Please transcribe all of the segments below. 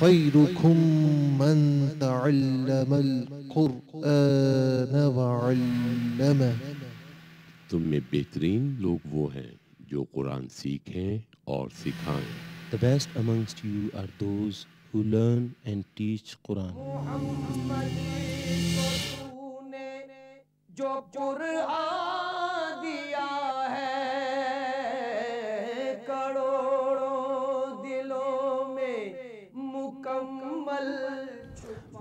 خيركم من تعلم القرآن وعلمه. تم میں بہترین لوگ وہ ہیں جو قرآن سیکھیں اور سکھائیں. The best amongst you are those who learn and teach Quran. جو قرآن دیا ہے کروڑوں دلوں میں مکمل.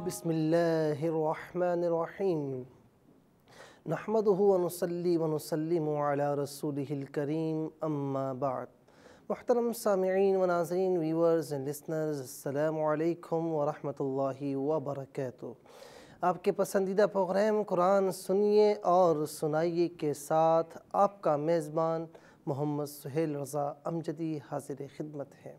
بسم اللہ الرحمن الرحیم. نحمده ونصلي ونسلم على رسوله الكريم اما بعد. محترم سامعین و ناظرین، ویورز اینڈ لسنرز، السلام علیکم ورحمۃ اللہ وبرکاتہ. آپ کے پسندیدہ پروگرام قرآن سنیے اور سنائیے کے ساتھ آپ کا میزبان محمد سہیل رضا امجدی حاضر خدمت ہے.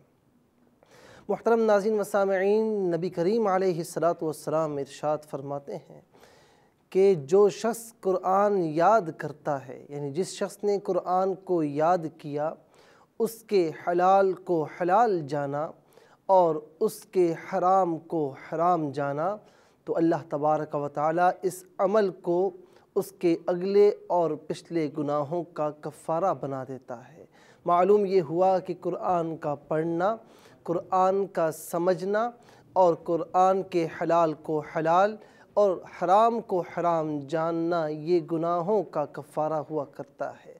محترم ناظرین و سامعین، نبی کریم علیہ السلام ارشاد فرماتے ہیں کہ جو شخص قرآن یاد کرتا ہے، یعنی جس شخص نے قرآن کو یاد کیا، اس کے حلال کو حلال جانا اور اس کے حرام کو حرام جانا، تو اللہ تبارک و تعالی اس عمل کو اس کے اگلے اور پچھلے گناہوں کا کفارہ بنا دیتا ہے. معلوم یہ ہوا کہ قرآن کا پڑھنا، قرآن کا سمجھنا اور قرآن کے حلال کو حلال اور حرام کو حرام جاننا یہ گناہوں کا کفارہ ہوا کرتا ہے.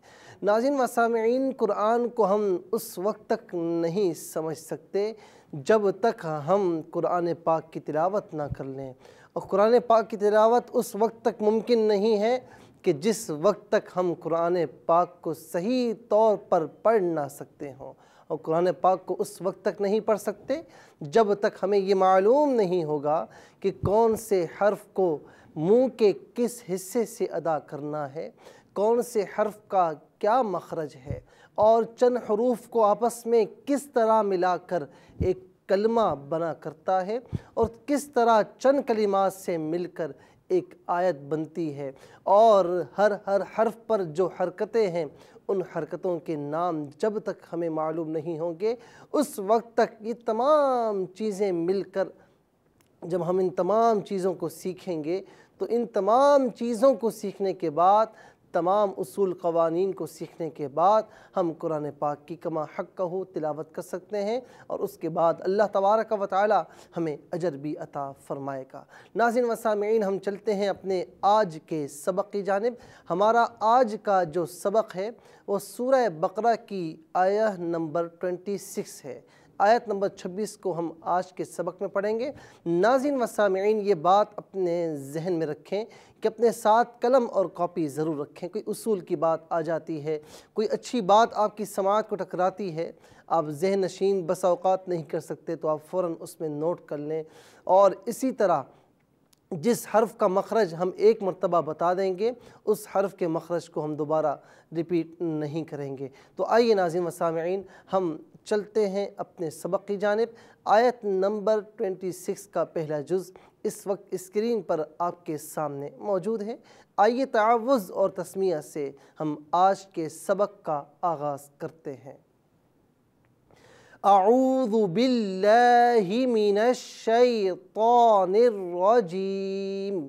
ناظرین و سامعین، قرآن کو ہم اس وقت تک نہیں سمجھ سکتے جب تک ہم قرآن پاک کی تلاوت نہ کر لیں، اور قرآن پاک کی تلاوت اس وقت تک ممکن نہیں ہے کہ جس وقت تک ہم قرآن پاک کو صحیح طور پر پڑھ نہ سکتے ہوں. اور قرآن پاک کو اس وقت تک نہیں پڑھ سکتے جب تک ہمیں یہ معلوم نہیں ہوگا کہ کون سے حرف کو منہ کے کس حصے سے ادا کرنا ہے، کون سے حرف کا کیا مخرج ہے، اور چند حروف کو آپس میں کس طرح ملا کر ایک کلمہ بنا کرتا ہے، اور کس طرح چند کلمات سے مل کر ایک آیت بنتی ہے، اور ہر حرف پر جو حرکتیں ہیں ان حرکتوں کے نام جب تک ہمیں معلوم نہیں ہوں گے، اس وقت تک یہ تمام چیزیں مل کر جب ہم ان تمام چیزوں کو سیکھیں گے تو ان تمام چیزوں کو سیکھنے کے بعد، تمام اصول قوانین کو سیکھنے کے بعد ہم قرآن پاک کی کما حقہ تلاوت کر سکتے ہیں، اور اس کے بعد اللہ تبارک و تعالی ہمیں اجر بھی عطا فرمائے گا. ناظرین و سامعین، ہم چلتے ہیں اپنے آج کے سبق کی جانب. ہمارا آج کا جو سبق ہے وہ سورہ بقرہ کی آیہ نمبر 26 ہے. آیت نمبر 26 کو ہم آج کے سبق میں پڑھیں گے. ناظرین و سامعین، یہ بات اپنے ذہن میں رکھیں کہ اپنے ساتھ قلم اور کاپی ضرور رکھیں. کوئی اصول کی بات آ جاتی ہے، کوئی اچھی بات آپ کی سماعت کو ٹکراتی ہے، آپ ذہن نشین بس اوقات نہیں کر سکتے تو آپ فوراً اس میں نوٹ کر لیں. اور اسی طرح جس حرف کا مخرج ہم ایک مرتبہ بتا دیں گے، اس حرف کے مخرج کو ہم دوبارہ ریپیٹ نہیں کریں گے. تو آئیے ناظرین و سامعین، ہم چلتے ہیں اپنے سبق کی جانب. آیت نمبر 26 کا پہلا جز اس وقت اسکرین پر آپ کے سامنے موجود ہے. آئیے تعوذ اور تسمیہ سے ہم آج کے سبق کا آغاز کرتے ہیں. اعوذ باللہ من الشیطان الرجیم.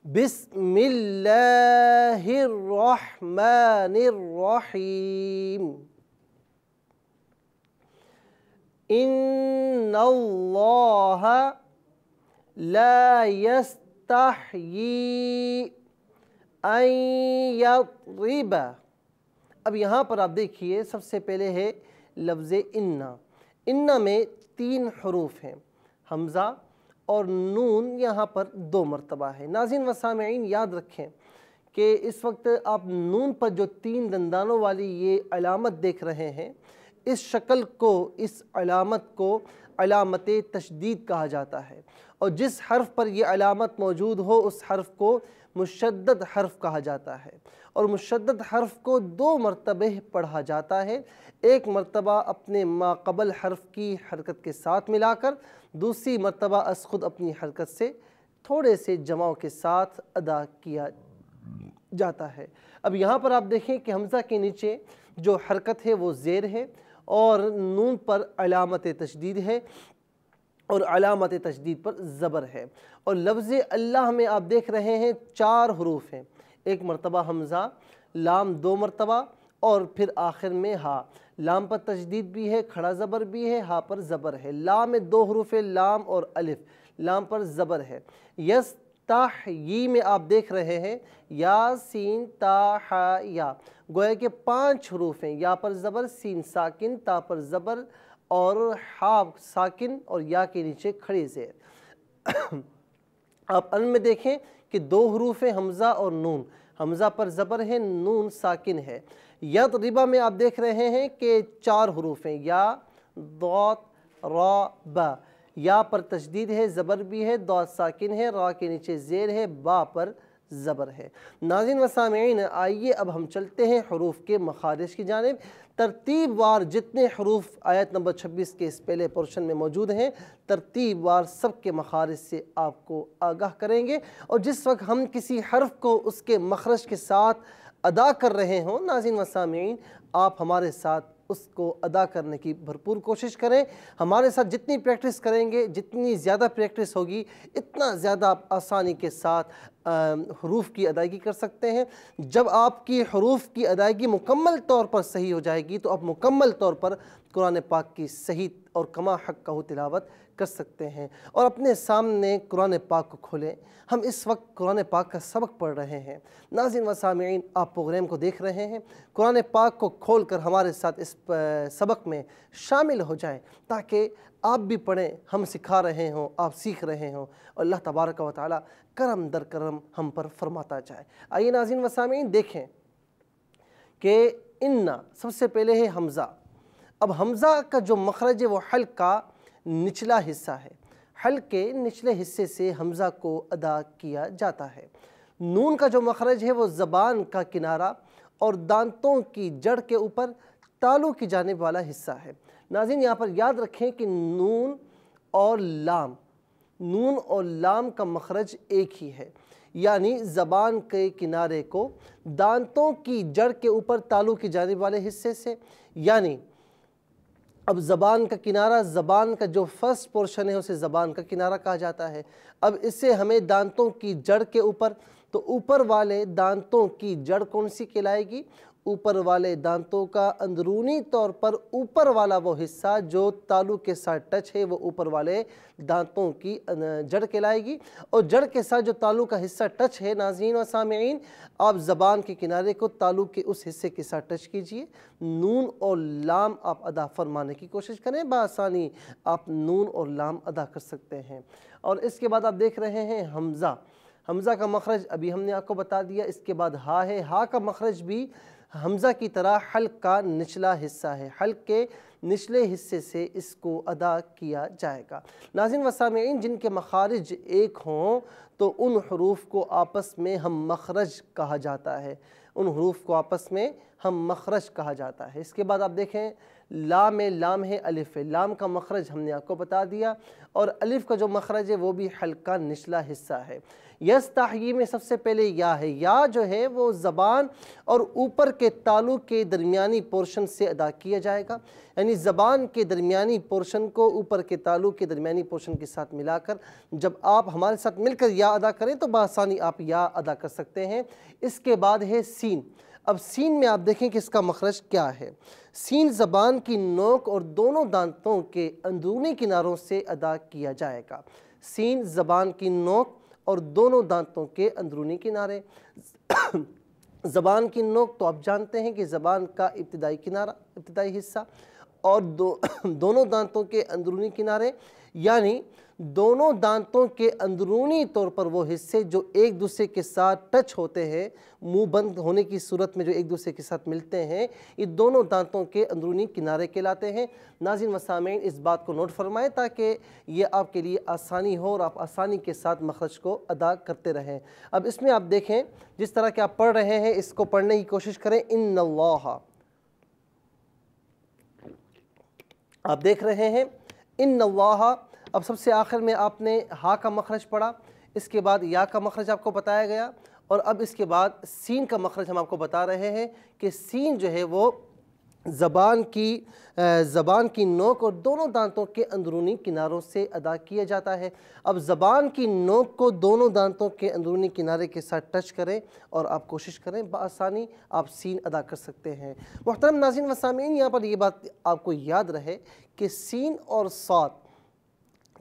بسم اللہ الرحمن الرحیم. ان اللہ لا یستحیی ان یضرب. اب یہاں پر آپ دیکھیے، سب سے پہلے ہے لفظ انا. انا میں 3 حروف ہیں، حمزہ اور نون یہاں پر 2 مرتبہ ہے. ناظرین و سامعین، یاد رکھیں کہ اس وقت آپ نون پر جو 3 دندانوں والی یہ علامت دیکھ رہے ہیں، اس شکل کو، اس علامت کو علامت تشدید کہا جاتا ہے، اور جس حرف پر یہ علامت موجود ہو اس حرف کو مشدد حرف کہا جاتا ہے. اور مشدد حرف کو 2 مرتبہ پڑھا جاتا ہے. ایک مرتبہ اپنے ماقبل حرف کی حرکت کے ساتھ ملا کر، دوسری مرتبہ از خود اپنی حرکت سے تھوڑے سے جماؤ کے ساتھ ادا کیا جاتا ہے. اب یہاں پر آپ دیکھیں کہ حمزہ کے نیچے جو حرکت ہے وہ زیر ہے، اور نون پر علامت تشدید ہے اور علامت تشدید پر زبر ہے۔ اور لفظ اللہ میں آپ دیکھ رہے ہیں 4 حروف ہیں، 1 مرتبہ حمزہ، لام 2 مرتبہ اور پھر آخر میں ہا۔ لام پر تشدید بھی ہے، کھڑا زبر بھی ہے، ہا پر زبر ہے۔ لام میں 2 حروف ہے، لام اور الف، لام پر زبر ہے۔ یستحیی میں آپ دیکھ رہے ہیں یا سین تا ہا یا، گویا کہ 5 حروف ہیں، یا پر زبر، سین ساکن، تا پر زبر اور ہا ساکن اور یا کے نیچے کھڑی زیر۔ آپ ان میں دیکھیں کہ 2 حروف ہیں، حمزہ اور نون، حمزہ پر زبر ہے، نون ساکن ہے۔ یضرب میں آپ دیکھ رہے ہیں کہ 4 حروف ہیں، یا ضاد را با، یا پر تشدید ہے، زبر بھی ہے، ضاد ساکن ہے، را کے نیچے زیر ہے، با پر زبر ہے۔ ناظرین و سامعین، آئیے اب ہم چلتے ہیں حروف کے مخارج کی جانب۔ ترتیب وار جتنے حروف آیت نمبر 26 کے اس پہلے پورشن میں موجود ہیں، ترتیب وار سب کے مخارج سے آپ کو آگاہ کریں گے، اور جس وقت ہم کسی حرف کو اس کے مخرج کے ساتھ ادا کر رہے ہوں، ناظرین و سامعین، آپ ہمارے ساتھ اس کو ادا کرنے کی بھرپور کوشش کریں۔ ہمارے ساتھ جتنی پریکٹس کریں گے، جتنی زیادہ پریکٹس ہوگی، اتنا زیادہ آپ آسانی کے ساتھ حروف کی ادائیگی کر سکتے ہیں۔ جب آپ کی حروف کی ادائیگی مکمل طور پر صحیح ہو جائے گی تو آپ مکمل طور پر قرآن پاک کی صحیح اور کما حق کا تلاوت کر سکتے ہیں۔ اور اپنے سامنے قرآن پاک کو کھولیں، ہم اس وقت قرآن پاک کا سبق پڑھ رہے ہیں۔ ناظرین و سامعین، آپ پروگرام کو دیکھ رہے ہیں، قرآن پاک کو کھول کر ہمارے ساتھ اس سبق میں شامل ہو جائیں تاکہ آپ بھی پڑھیں، ہم سکھا رہے ہوں، آپ سیکھ رہے ہوں، اور اللہ تبارک و تعالی کرم در کرم ہم پر فرماتا جائے۔ آئیے ناظرین و سامعین دیکھیں کہ اِنَّا سب سے پہلے ہے حمزہ۔ اب حمزہ کا جو مخرج ہے وہ حلق کا نچلا حصہ ہے، حلق کے نچلے حصے سے حمزہ کو ادا کیا جاتا ہے۔ نون کا جو مخرج ہے وہ زبان کا کنارہ اور دانتوں کی جڑ کے اوپر تالو کی جانب والا حصہ ہے۔ ناظرین یہاں پر یاد رکھیں کہ نون اور لام کا مخرج ایک ہی ہے، یعنی زبان کے کنارے کو دانتوں کی جڑ کے اوپر تالو کی جانب والے حصے سے، یعنی اب زبان کا کنارہ، زبان کا جو فرسٹ پورشن ہے اسے زبان کا کنارہ کہا جاتا ہے۔ اب اسے ہمیں دانتوں کی جڑ کے اوپر، تو اوپر والے دانتوں کی جڑ کون سی کہلائے گی؟ اوپر والے دانتوں کا اندرونی طور پر اوپر والا وہ حصہ جو تالو کے ساتھ ٹچ ہے وہ اوپر والے دانتوں کی جڑ کہلائے گی، اور جڑ کے ساتھ جو تالو کا حصہ ٹچ ہے، ناظرین و سامعین، آپ زبان کے کنارے کو تالو کے اس حصے کے ساتھ ٹچ کیجئے، نون اور لام آپ ادا فرمانے کی کوشش کریں، بآسانی آپ نون اور لام ادا کر سکتے ہیں۔ اور اس کے بعد آپ دیکھ رہے ہیں حمزہ۔ حمزہ کا مخرج ابھی ہم نے آپ کو بتا دیا۔ اس کے بعد ہا ہے، ہا کا مخرج بھی حمزہ کی طرح حلق کا نچلا حصہ ہے، حلق کے نچلے حصے سے اس کو ادا کیا جائے گا۔ ناظرین و سامعین، جن کے مخارج ایک ہوں تو ان حروف کو آپس میں ہم مخرج کہا جاتا ہے، ان حروف کو آپس میں ہم مخرج کہا جاتا ہے۔ اس کے بعد آپ دیکھیں لام ہے، الف ہے، لام کا مخرج ہم نے آپ کو بتا دیا، اور الف کا جو مخرج ہے وہ بھی حلق کا نچلا حصہ ہے۔ یستحیی میں سب سے پہلے یا ہے، یا جو ہے وہ زبان اور اوپر کے تالو کے درمیانی پورشن سے ادا کیا جائے گا، یعنی زبان کے درمیانی پورشن کو اوپر کے تالو کے درمیانی پورشن کے ساتھ ملا کر جب آپ ہمارے ساتھ مل کر یا ادا کریں تو بآسانی آپ یا ادا کر سکتے ہیں۔ اس کے بعد ہے سین۔ اب سین میں آپ دیکھیں کہ اس کا مخرج کیا ہے۔ سین زبان کی نوک اور دونوں دانتوں کے اندرونی کناروں سے ادا کیا جائے گا۔ سین زبان کی نوک اور دونوں دانتوں کے اندرونی کنارے۔ زبان کی نوک تو آپ جانتے ہیں کہ زبان کا ابتدائی کنارہ، ابتدائی حصہ، اور دونوں دانتوں کے اندرونی کنارے، یعنی دونوں دانتوں کے اندرونی طور پر وہ حصے جو ایک دوسرے کے ساتھ ٹچ ہوتے ہیں، منہ بند ہونے کی صورت میں جو ایک دوسرے کے ساتھ ملتے ہیں، یہ دونوں دانتوں کے اندرونی کنارے کہلاتے ہیں۔ ناظرین و سامعین اس بات کو نوٹ فرمائیں تاکہ یہ آپ کے لیے آسانی ہو اور آپ آسانی کے ساتھ مخرج کو ادا کرتے رہیں۔ اب اس میں آپ دیکھیں جس طرح کہ آپ پڑھ رہے ہیں اس کو پڑھنے کی کوشش کریں۔ ان اللہ، آپ دیکھ رہے ہیں ان اللہ۔ اب سب سے آخر میں آپ نے ہا کا مخرج پڑھا، اس کے بعد یا کا مخرج آپ کو بتایا گیا، اور اب اس کے بعد سین کا مخرج ہم آپ کو بتا رہے ہیں کہ سین جو ہے وہ زبان کی نوک اور دونوں دانتوں کے اندرونی کناروں سے ادا کیا جاتا ہے۔ اب زبان کی نوک کو دونوں دانتوں کے اندرونی کنارے کے ساتھ ٹچ کریں اور آپ کوشش کریں بآسانی آپ سین ادا کر سکتے ہیں۔ محترم ناظرین و سامعین، یہاں پر یہ بات آپ کو یاد رہے کہ سین اور صاد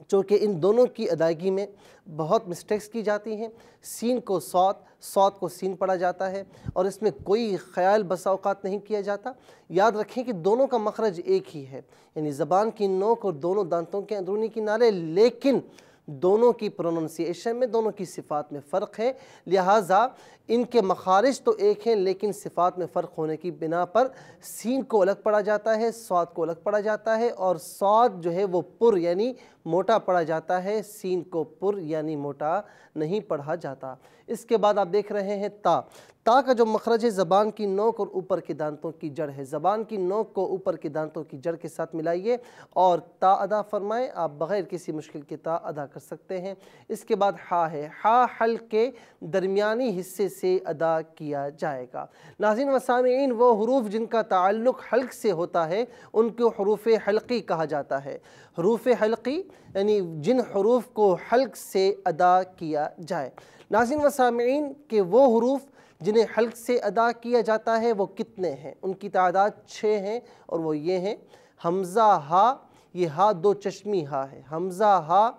چونکہ ان دونوں کی ادائیگی میں بہت مسٹیکس کی جاتی ہیں۔ سین کو صاد، صاد کو سین پڑھا جاتا ہے اور اس میں کوئی خیال بسا اوقات نہیں کیا جاتا۔ یاد رکھیں کہ دونوں کا مخرج ایک ہی ہے، یعنی زبان کی نوک اور دونوں دانتوں کے اندرونی کنارے، لیکن دونوں کی پروننسیشن میں، دونوں کی صفات میں فرق ہے، لہٰذا ان کے مخارج تو ایک ہیں لیکن صفات میں فرق ہونے کی بنا پر سین کو الگ پڑھا جاتا ہے، صاد کو الگ پڑھا جاتا ہے، اور صاد جو ہے وہ پر یعنی موٹا پڑھا جاتا ہے، سین کو پر یعنی موٹا نہیں پڑھا جاتا۔ اس کے بعد آپ دیکھ رہے ہیں تا۔ تا کا جو مخرج ہے زبان کی نوک اور اوپر کے دانتوں کی جڑ ہے۔ زبان کی نوک کو اوپر کے دانتوں کی جڑ کے ساتھ ملائیے اور تا ادا فرمائیں، آپ بغیر کسی مشکل کے تا ادا کر سکتے ہیں۔ اس کے بعد ہا ہے۔ ہا حلق کے درمیانی حصے سے ادا کیا جائے گا۔ ناظرین و سامعین، وہ حروف جن کا تعلق حلق سے ہوتا ہے ان کو حروف حلقی کہا جاتا ہے۔ حروف حلقی یعنی جن حروف کو حلق سے ادا کیا جائے۔ ناظرین و سامعین کہ وہ حروف جنہیں حلق سے ادا کیا جاتا ہے وہ کتنے ہیں؟ ان کی تعداد 6 ہیں اور وہ یہ ہیں: حمزہ ہا، یہ ہا دو چشمی ہا ہے، حمزہ ہا،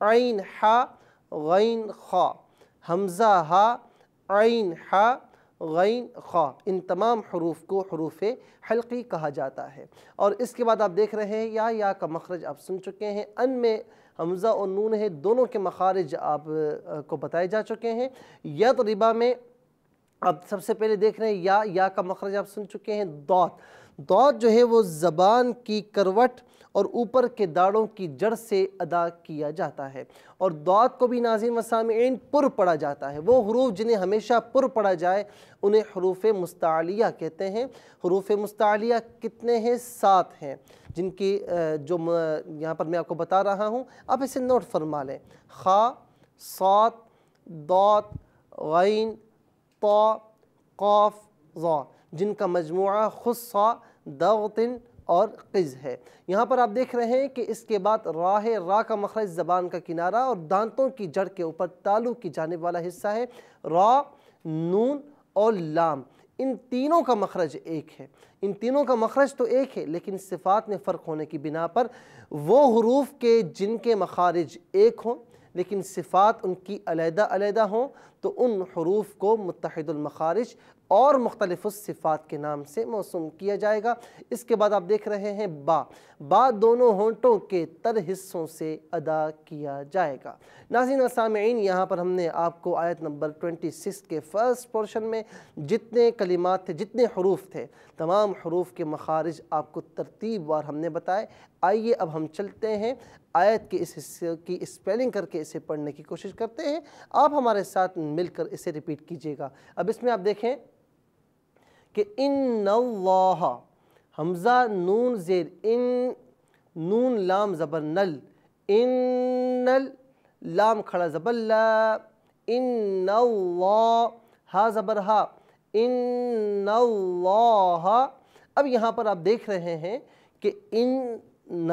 عین ہا، غین خا، حمزہ ہا، عین ہا، غین خا، ان تمام حروف کو حروف حلقی کہا جاتا ہے۔ اور اس کے بعد آپ دیکھ رہے ہیں یا کا مخرج آپ سن چکے ہیں۔ ان میں حمزہ اور نون ہے، دونوں کے مخارج آپ کو بتائے جا چکے ہیں۔ یضربا میں آپ سب سے پہلے دیکھ رہے ہیں یا کا مخرج آپ سن چکے ہیں۔ ضاد، ضاد جو ہے وہ زبان کی کروٹ اور اوپر کے داڑوں کی جڑ سے ادا کیا جاتا ہے، اور ضاد کو بھی ناظرین و سامعین پر پڑھا جاتا ہے۔ وہ حروف جنہیں ہمیشہ پر پڑھا جائے انہیں حروف مستعلیہ کہتے ہیں۔ حروف مستعلیہ کتنے ہیں؟ 7 ہیں، جن کی جو یہاں پر میں آپ کو بتا رہا ہوں، آپ اسے نوٹ فرما لیں: خا، صاد، ضاد، غین، طا، قاف، ظا، جن کا مجموعہ خصا، ضغط اور قز ہے۔ یہاں پر آپ دیکھ رہے ہیں کہ اس کے بعد را ہے۔ را کا مخرج زبان کا کنارہ اور دانتوں کی جڑ کے اوپر تالو کی جانب والا حصہ ہے۔ را، نون اور لام، ان تینوں کا مخرج ایک ہے۔ ان تینوں کا مخرج تو ایک ہے لیکن صفات میں فرق ہونے کی بنا پر وہ حروف کے جن کے مخارج ایک ہوں لیکن صفات ان کی علیحدہ علیحدہ ہوں تو ان حروف کو متحد المخارج اور مختلف الصفات کے نام سے موسوم کیا جائے گا۔ اس کے بعد آپ دیکھ رہے ہیں با۔ با دونوں ہونٹوں کے تر حصوں سے ادا کیا جائے گا۔ ناظرین و سامعین، یہاں پر ہم نے آپ کو آیت نمبر 26 کے فرسٹ پورشن میں جتنے کلمات تھے، جتنے حروف تھے، تمام حروف کے مخارج آپ کو ترتیب وار ہم نے بتائے۔ آئیے اب ہم چلتے ہیں آیت کے اس حصے کی اسپیلنگ کر کے اسے پڑھنے کی کوشش کرتے ہیں۔ آپ ہمارے ساتھ مل کر اسے ریپیٹ کیجئے گا۔ اب اس میں آپ دیکھیں کہ ان اللہ، حمزہ نون زیر ان، نون لام زبر نل، ان لام کھڑا زبر لا، ان اللہ، ہا زبر ہا، ان اللہ۔ اب یہاں پر آپ دیکھ رہے ہیں کہ ان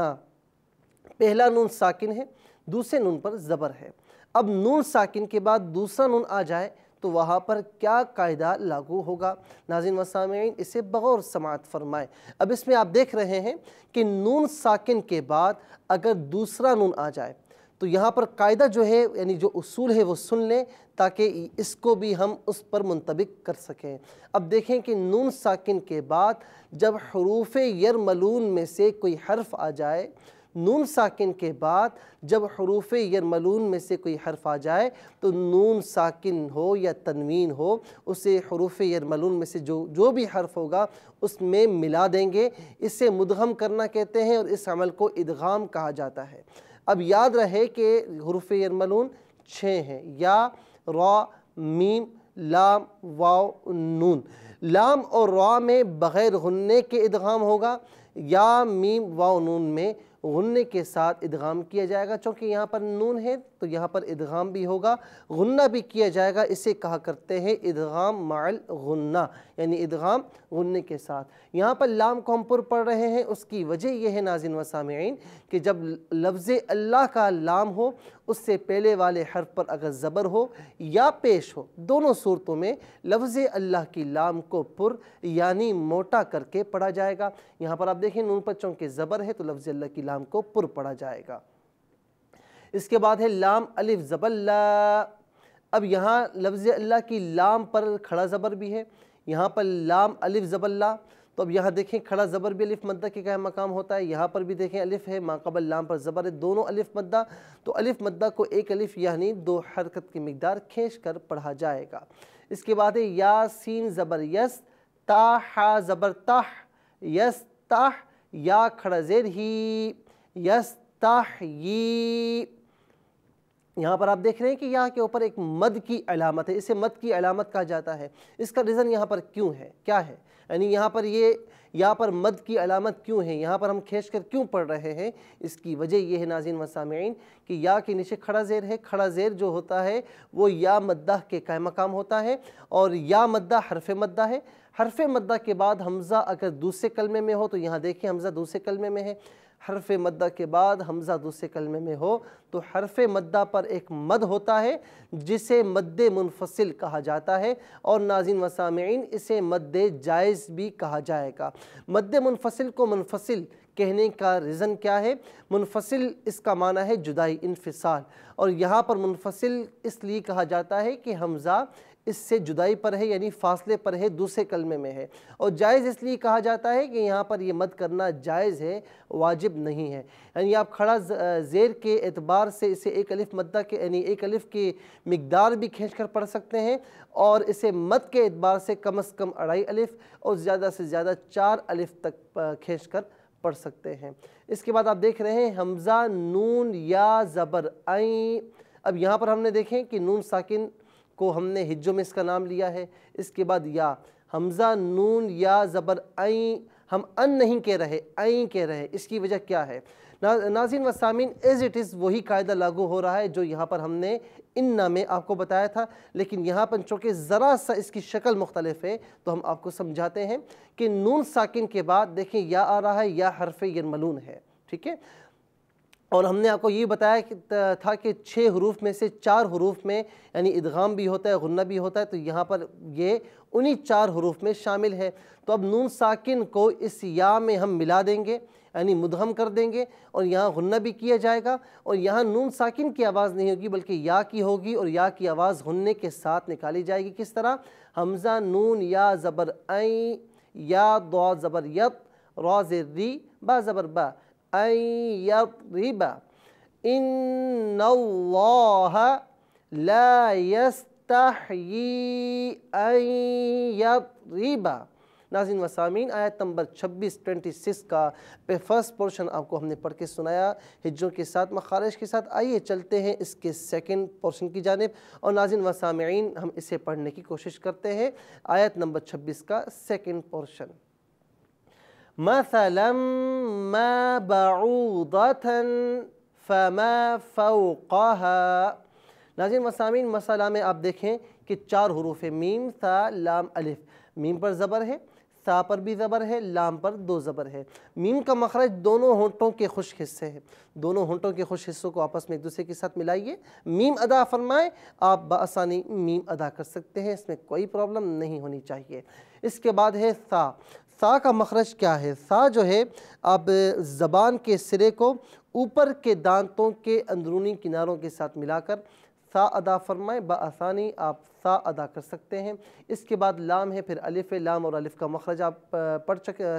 پہلا نون ساکن ہے، دوسرے نون پر زبر ہے۔ اب نون ساکن کے بعد دوسرا نون آ جائے تو وہاں پر کیا قاعدہ لاگو ہوگا؟ ناظرین و سامعین اسے بغور سماعت فرمائیں۔ اب اس میں آپ دیکھ رہے ہیں کہ نون ساکن کے بعد اگر دوسرا نون آ جائے تو یہاں پر قاعدہ جو ہے یعنی جو اصول ہے وہ سن لیں تاکہ اس کو بھی ہم اس پر منطبق کر سکیں۔ اب دیکھیں کہ نون ساکن کے بعد جب حروف یرملون میں سے کوئی حرف آ جائے، نون ساکن کے بعد جب حروف یرملون میں سے کوئی حرف آ جائے تو نون ساکن ہو یا تنوین ہو، اسے حروف یرملون میں سے جو بھی حرف ہوگا اس میں ملا دیں گے۔ اسے مدغم کرنا کہتے ہیں اور اس عمل کو ادغام کہا جاتا ہے۔ اب یاد رہے کہ حروف یرملون 6 ہیں: یا، را، میم، لام، واو، نون۔ لام اور را میں بغیر غننے کے ادغام ہوگا، یا، میم، واو، نون میں غننے کے ساتھ ادغام کیا جائے گا، چونکہ یہاں پر نون ہے تو یہاں پر ادغام بھی ہوگا، غنہ بھی کیا جائے گا۔ اسے کہا کرتے ہیں ادغام مع الغنہ، یعنی ادغام غننے کے ساتھ۔ یہاں پر لام کو ہم پر پڑھ رہے ہیں، اس کی وجہ یہ ہے ناظرین و سامعین کہ جب لفظ اللہ کا لام ہو، اس سے پہلے والے حرف پر اگر زبر ہو یا پیش ہو، دونوں صورتوں میں لفظ اللہ کی لام کو پر یعنی موٹا کر کے پڑھا جائے گا۔ یہاں پر آپ دیکھیں نون پر چونکہ زبر ہے تو لفظ اللہ کی لام کو پر پڑھا جائے گا۔ اس کے بعد ہے لام الف زبر لا۔ اب یہاں لفظ اللہ کی لام پر کھڑا زبر بھی ہے، یہاں پر لام الف زبر لا، تو اب یہاں دیکھیں کھڑا زبر بھی الف مدہ کے قائم مقام ہوتا ہے، یہاں پر بھی دیکھیں الف ہے، ما قبل لام پر زبر ہے، دونوں الف مدہ، تو الف مدہ کو ایک الف یعنی 2 حرکت کی مقدار کھینچ کر پڑھا جائے گا۔ اس کے بعد ہے یا سین زبر یس، تا حا زبر تح، یس تح، یا کھڑا زیر ہی، یس تح یی۔ یہاں پر آپ دیکھ رہے ہیں کہ یہاں کے اوپر ایک مد کی علامت ہے، اسے مد کی علامت کہا جاتا ہے۔ اس کا ریزن یہاں پر کیوں ہے، کیا ہے؟ یعنی یہاں پر مد کی علامت کیوں ہے، یہاں پر ہم کھینچ کر کیوں پڑھ رہے ہیں؟ اس کی وجہ یہ ہے ناظرین و سامعین کہ یا کے نیچے کھڑا زیر ہے، کھڑا زیر جو ہوتا ہے وہ یا مدہ کے قائم مقام ہوتا ہے، اور یا مدہ حرف مدہ ہے۔ حرف مدہ کے بعد حمزہ اگر دوسرے کلمے میں ہو تو یہاں دیکھیں حمزہ دوسرے کلمے میں ہے، حرف مدہ کے بعد حمزہ دوسرے کلمے میں ہو تو حرف مدہ پر ایک مد ہوتا ہے جسے مد منفصل کہا جاتا ہے، اور ناظرین و سامعین اسے مد جائز بھی کہا جائے گا۔ مد منفصل کو منفصل کہنے کا ریزن کیا ہے؟ منفصل اس کا معنی ہے جدائی، انفصال، اور یہاں پر منفصل اس لیے کہا جاتا ہے کہ حمزہ اس سے جدائی پر ہے، یعنی فاصلے پر ہے، دوسرے کلمے میں ہے، اور جائز اس لیے کہا جاتا ہے کہ یہاں پر یہ مد کرنا جائز ہے، واجب نہیں ہے۔ یعنی آپ کھڑا زیر کے اعتبار سے اسے ایک الف مدہ کے یعنی ایک الف کی مقدار بھی کھینچ کر پڑھ سکتے ہیں، اور اسے مد کے اعتبار سے کم از کم 2.5 الف اور زیادہ سے زیادہ 4 الف تک کھینچ کر پڑھ سکتے ہیں۔ اس کے بعد آپ دیکھ رہے ہیں حمزہ نون یا زبر عین۔ اب یہاں پر ہم نے دیکھیں کہ نون ساکن کو ہم نے ہجوں میں اس کا نام لیا ہے، اس کے بعد یا، حمزہ نون یا زبر عین، ہم ان نہیں کہہ رہے، عین کہہ رہے، اس کی وجہ کیا ہے؟ ناظرین و سامعین ایز اٹ از وہی قاعدہ لاگو ہو رہا ہے جو یہاں پر ہم نے انّا میں آپ کو بتایا تھا، لیکن یہاں پر چونکہ ذرا سا اس کی شکل مختلف ہے تو ہم آپ کو سمجھاتے ہیں کہ نون ساکن کے بعد دیکھیں یا آ رہا ہے، یا حرف ینملون ہے، ٹھیک ہے؟ اور ہم نے آپ کو یہ بتایا تھا کہ 6 حروف میں سے 4 حروف میں یعنی ادغام بھی ہوتا ہے، غنہ بھی ہوتا ہے، تو یہاں پر یہ انہی 4 حروف میں شامل ہے۔ تو اب نون ساکن کو اس یا میں ہم ملا دیں گے، یعنی مدغم کر دیں گے، اور یہاں غنہ بھی کیا جائے گا، اور یہاں نون ساکن کی آواز نہیں ہوگی بلکہ یا کی ہوگی، اور یا کی آواز غننے کے ساتھ نکالی جائے گی۔ کس طرح؟ حمزہ نون یا زبر عین، یا ضاد زبر یط، را زیر ری، با زبر با، ان یضرب، ان اللہ لا یستحیی ان یضرب۔ ناظرین و سامعین آیت نمبر 26 کا فرسٹ پورشن آپ کو ہم نے پڑھ کے سنایا ہجوں کے ساتھ، مخارج کے ساتھ۔ آئیے چلتے ہیں اس کے سیکنڈ پورشن کی جانب، اور ناظرین و سامعین ہم اسے پڑھنے کی کوشش کرتے ہیں۔ آیت نمبر 26 کا سیکنڈ پورشن، مثلا ما بعوضة فما فوقها۔ ناظرین و سامعین مثلا میں آپ دیکھیں کہ 4 حروف ہیں، میم، ثا، لام، الف۔ میم پر زبر ہے، ثا پر بھی زبر ہے، لام پر 2 زبر ہے۔ میم کا مخرج دونوں ہونٹوں کے خشک حصے ہیں، دونوں ہونٹوں کے خشک حصوں کو آپس میں ایک دوسرے کے ساتھ ملائیے، میم ادا فرمائیں، آپ بآسانی میم ادا کر سکتے ہیں، اس میں کوئی پرابلم نہیں ہونی چاہیے۔ اس کے بعد ہے ثا۔ ثا کا مخرج کیا ہے؟ ثا جو ہے آپ زبان کے سرے کو اوپر کے دانتوں کے اندرونی کناروں کے ساتھ ملا کر ثا ادا فرمائیں، بآسانی آپ ثا ادا کر سکتے ہیں۔ اس کے بعد لام ہے، پھر الف ہے، لام اور الف کا مخرج آپ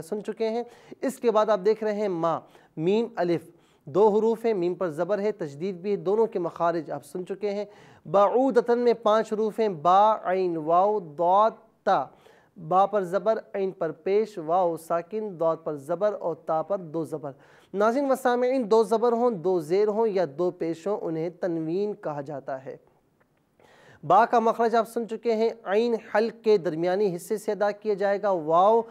سن چکے ہیں۔ اس کے بعد آپ دیکھ رہے ہیں ما، میم، الف، 2 حروف ہیں، میم پر زبر ہے، تشدید بھی ہے، دونوں کے مخارج آپ سن چکے ہیں۔ بعودتن میں 5 حروف ہیں، با، عین، واو، ضاد، تا۔ با پر زبر، عین پر پیش، واو ساکن، ضاد پر زبر اور تا پر 2 زبر۔ ناظرین و سامعین 2 زبر ہوں، 2 زیر ہوں یا 2 پیش ہوں انہیں تنوین کہا جاتا ہے۔ با کا مخرج آپ سن چکے ہیں، عین حلق کے درمیانی حصے سے ادا کیا جائے گا، واو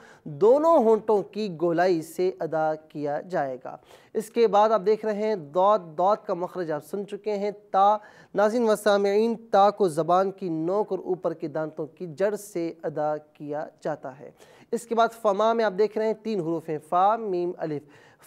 دونوں ہونٹوں کی گولائی سے ادا کیا جائے گا۔ اس کے بعد آپ دیکھ رہے ہیں داد کا مخرج آپ سن چکے ہیں، تا ناظرین و سامعین تا کو زبان کی نوک اور اوپر کے دانتوں کی جڑ سے ادا کیا جاتا ہے۔ اس کے بعد فما میں آپ دیکھ رہے ہیں 3 حروف ہیں، فا میم الف۔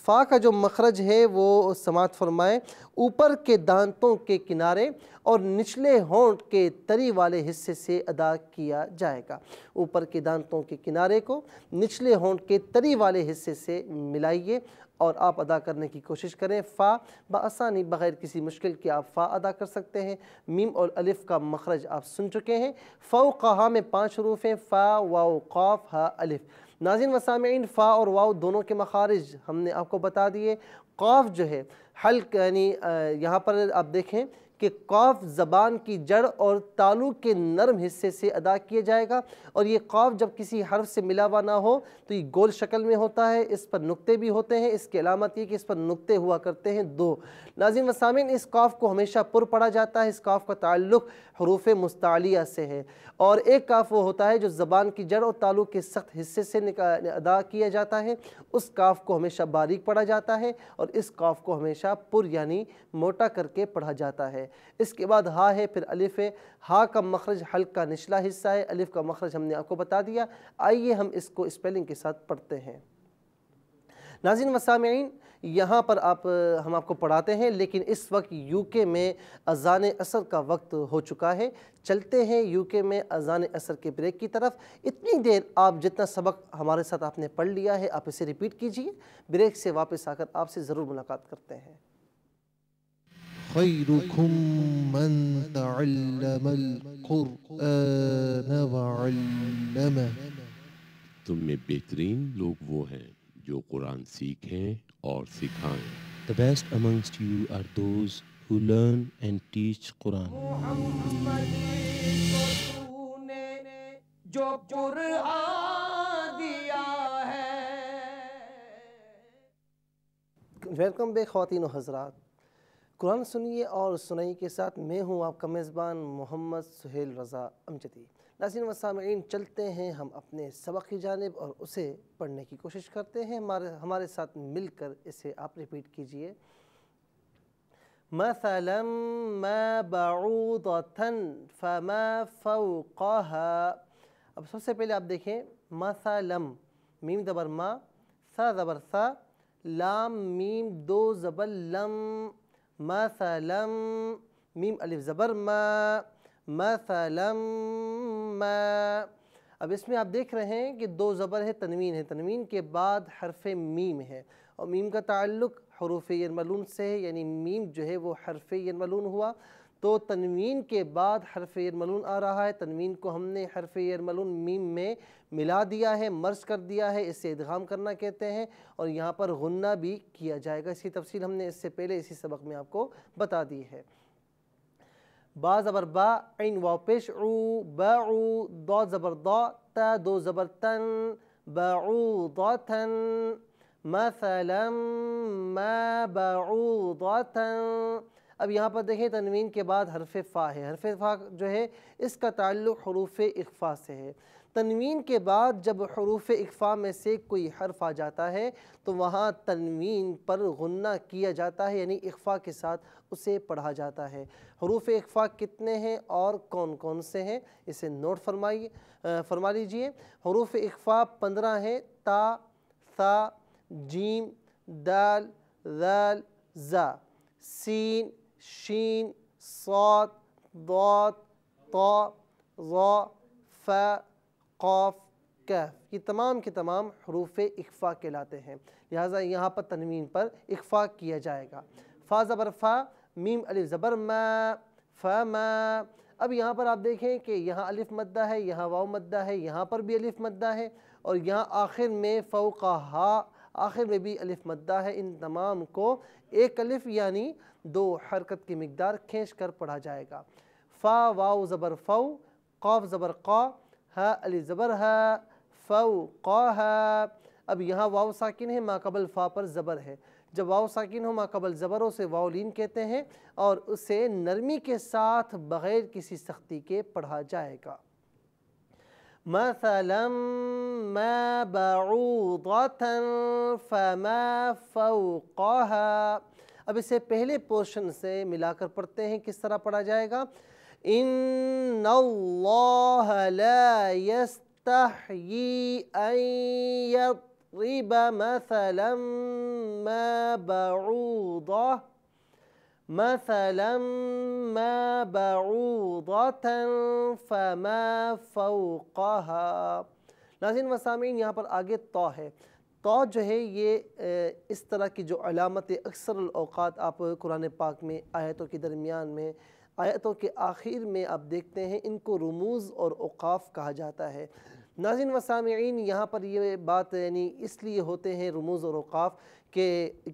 فا کا جو مخرج ہے وہ سماعت فرمائیں، اوپر کے دانتوں کے کنارے اور نچلے ہونٹ کے تری والے حصے سے ادا کیا جائے گا۔ اوپر کے دانتوں کے کنارے کو نچلے ہونٹ کے تری والے حصے سے ملائیے اور آپ ادا کرنے کی کوشش کریں۔ فا بآسانی بغیر کسی مشکل کے آپ فا ادا کر سکتے ہیں۔ میم اور الف کا مخرج آپ سن چکے ہیں۔ فوقہا میں 5 حروف ہیں، فا واو قاف ہا الف۔ ناظرین و سامعین فا اور واو دونوں کے مخارج ہم نے آپ کو بتا دیے۔ قاف جو ہے حلق یعنی یہاں پر آپ دیکھیں کہ قاف زبان کی جڑ اور تالو کے نرم حصے سے ادا کیا جائے گا، اور یہ قاف جب کسی حرف سے ملا ہوا نہ ہو تو یہ گول شکل میں ہوتا ہے، اس پر نقطے بھی ہوتے ہیں۔ اس کی علامت یہ کہ اس پر نقطے ہوا کرتے ہیں 2۔ ناظرین و سامعین اس قاف کو ہمیشہ پر پڑھا جاتا ہے، اس قاف کا تعلق حروف مستعلیہ سے ہے، اور ایک قاف وہ ہوتا ہے جو زبان کی جڑ اور تالو کے سخت حصے سے ادا کیا جاتا ہے، اس قاف کو ہمیشہ باریک پڑھا جاتا ہے، اور اس قاف کو ہمیشہ پر یعنی موٹا کر کے پڑھا جاتا ہے۔ اس کے بعد ہا ہے، پھر الف ہے۔ ہا کا مخرج حلق کا نچلا حصہ ہے، الف کا مخرج ہم نے آپ کو بتا دیا۔ آئیے ہم اس کو اسپیلنگ کے ساتھ پڑھتے ہیں۔ ناظرین و سامعین یہاں پر ہم آپ کو پڑھاتے ہیں، لیکن اس وقت UK میں اذان عصر کا وقت ہو چکا ہے۔ چلتے ہیں UK میں اذان عصر کے بریک کی طرف۔ اتنی دیر آپ جتنا سبق ہمارے ساتھ آپ نے پڑھ لیا ہے آپ اسے ریپیٹ کیجئے، بریک سے واپس آ کر آپ سے ضرور ملاقات کرتے ہیں۔ خيركم من تعلم القرآن وعلمه۔ تم میں بہترین لوگ وہ ہیں جو قرآن سیکھیں اور سکھائیں۔ The best amongst you are those who learn and teach Quran. جو قرآن دیا ہے۔ ویلکم بیک خواتین و حضرات، قرآن سنیے اور سنائی کے ساتھ میں ہوں آپ کا میزبان محمد سہیل رضا امجدی۔ ناظرین و سامعین چلتے ہیں ہم اپنے سبق کی جانب اور اسے پڑھنے کی کوشش کرتے ہیں، ہمارے ساتھ مل کر اسے آپ ریپیٹ کیجئے۔ مثلا ما بعوضة فما فوقها۔ اب سب سے پہلے آپ دیکھیں مثلا، میم زبر ما، سا زبر سا، لام میم 2 زبر لم، مثلا میم الف زبر ما، مثلا ما۔ اب اس میں آپ دیکھ رہے ہیں کہ 2 زبر ہے، تنوین ہے، تنوین کے بعد حرف میم ہے، اور میم کا تعلق حروف ینملون سے ہے، یعنی میم جو ہے وہ حرف ینملون ہوا، تو تنوین کے بعد حرف ینملون آ رہا ہے۔ تنوین کو ہم نے حرف ینملون میم میں ملا دیا ہے، مرج کر دیا ہے، اسے ادغام کرنا کہتے ہیں، اور یہاں پر غنہ بھی کیا جائے گا۔ اس کی تفصیل ہم نے اس سے پہلے اسی سبق میں آپ کو بتا دی ہے۔ با زبر با، عین واو پیش عو، باعو، ضاد زبر ضا، تا 2 زبر تن، بعوضة، مثلا ما بعوضة۔ اب یہاں پر دیکھیں تنوین کے بعد حرف فا ہے، حرف فا جو ہے اس کا تعلق حروف اخفا سے ہے۔ تنوین کے بعد جب حروف اخفا میں سے کوئی حرف آ جاتا ہے تو وہاں تنوین پر غنہ کیا جاتا ہے، یعنی اخفا کے ساتھ اسے پڑھا جاتا ہے۔ حروف اخفا کتنے ہیں اور کون کون سے ہیں اسے نوٹ فرما لیجئے۔ حروف اخفا 15 ہیں، تا، ثا، جیم، دال، ذال، زا، سین، شین، صاد، ضاد، طا، ظا، فا، قاف، کاف، یہ تمام کے تمام حروف اخفا کہلاتے ہیں، لہٰذا یہاں پر تنوین پر اخفا کیا جائے گا۔ فا زبر فا، میم الف زبر ما، فما۔ اب یہاں پر آپ دیکھیں کہ یہاں الف مدہ ہے، یہاں واو مدہ ہے، یہاں پر بھی الف مدہ ہے، اور یہاں آخر میں فوقہا آخر میں بھی الف مدہ ہے۔ ان تمام کو ایک الف یعنی 2 حرکت کی مقدار کھینچ کر پڑھا جائے گا۔ فا واو زبر فو، قاف زبر قا، ہا الف زبر ہا، فوقہا۔ اب یہاں واو ساکن ہے، ما قبل فا پر زبر ہے، جب واو ساکن ہو ماقبل زبر ہو اسے واو لین کہتے ہیں اور اسے نرمی کے ساتھ بغیر کسی سختی کے پڑھا جائے گا۔ مثلا ما بعوضة فما فوقها، اب اسے پہلے پورشن سے ملا کر پڑھتے ہیں، کس طرح پڑھا جائے گا؟ ان اللہ لا یستحیی ان یضرب مثلا ما بعوضة مثلا ما بعوضة فما فوقها۔ ناظرین و سامعین، یہاں پر آگے تو ہے، تو جو ہے یہ اس طرح کی جو علامت اکثر الاوقات آپ قرآن پاک میں آیتوں کے درمیان میں، آیتوں کے آخر میں آپ دیکھتے ہیں، ان کو رموز اور اوقاف کہا جاتا ہے۔ ناظرین و سامعین، یہاں پر یہ بات یعنی اس لیے ہوتے ہیں رموز اور اوقاف کہ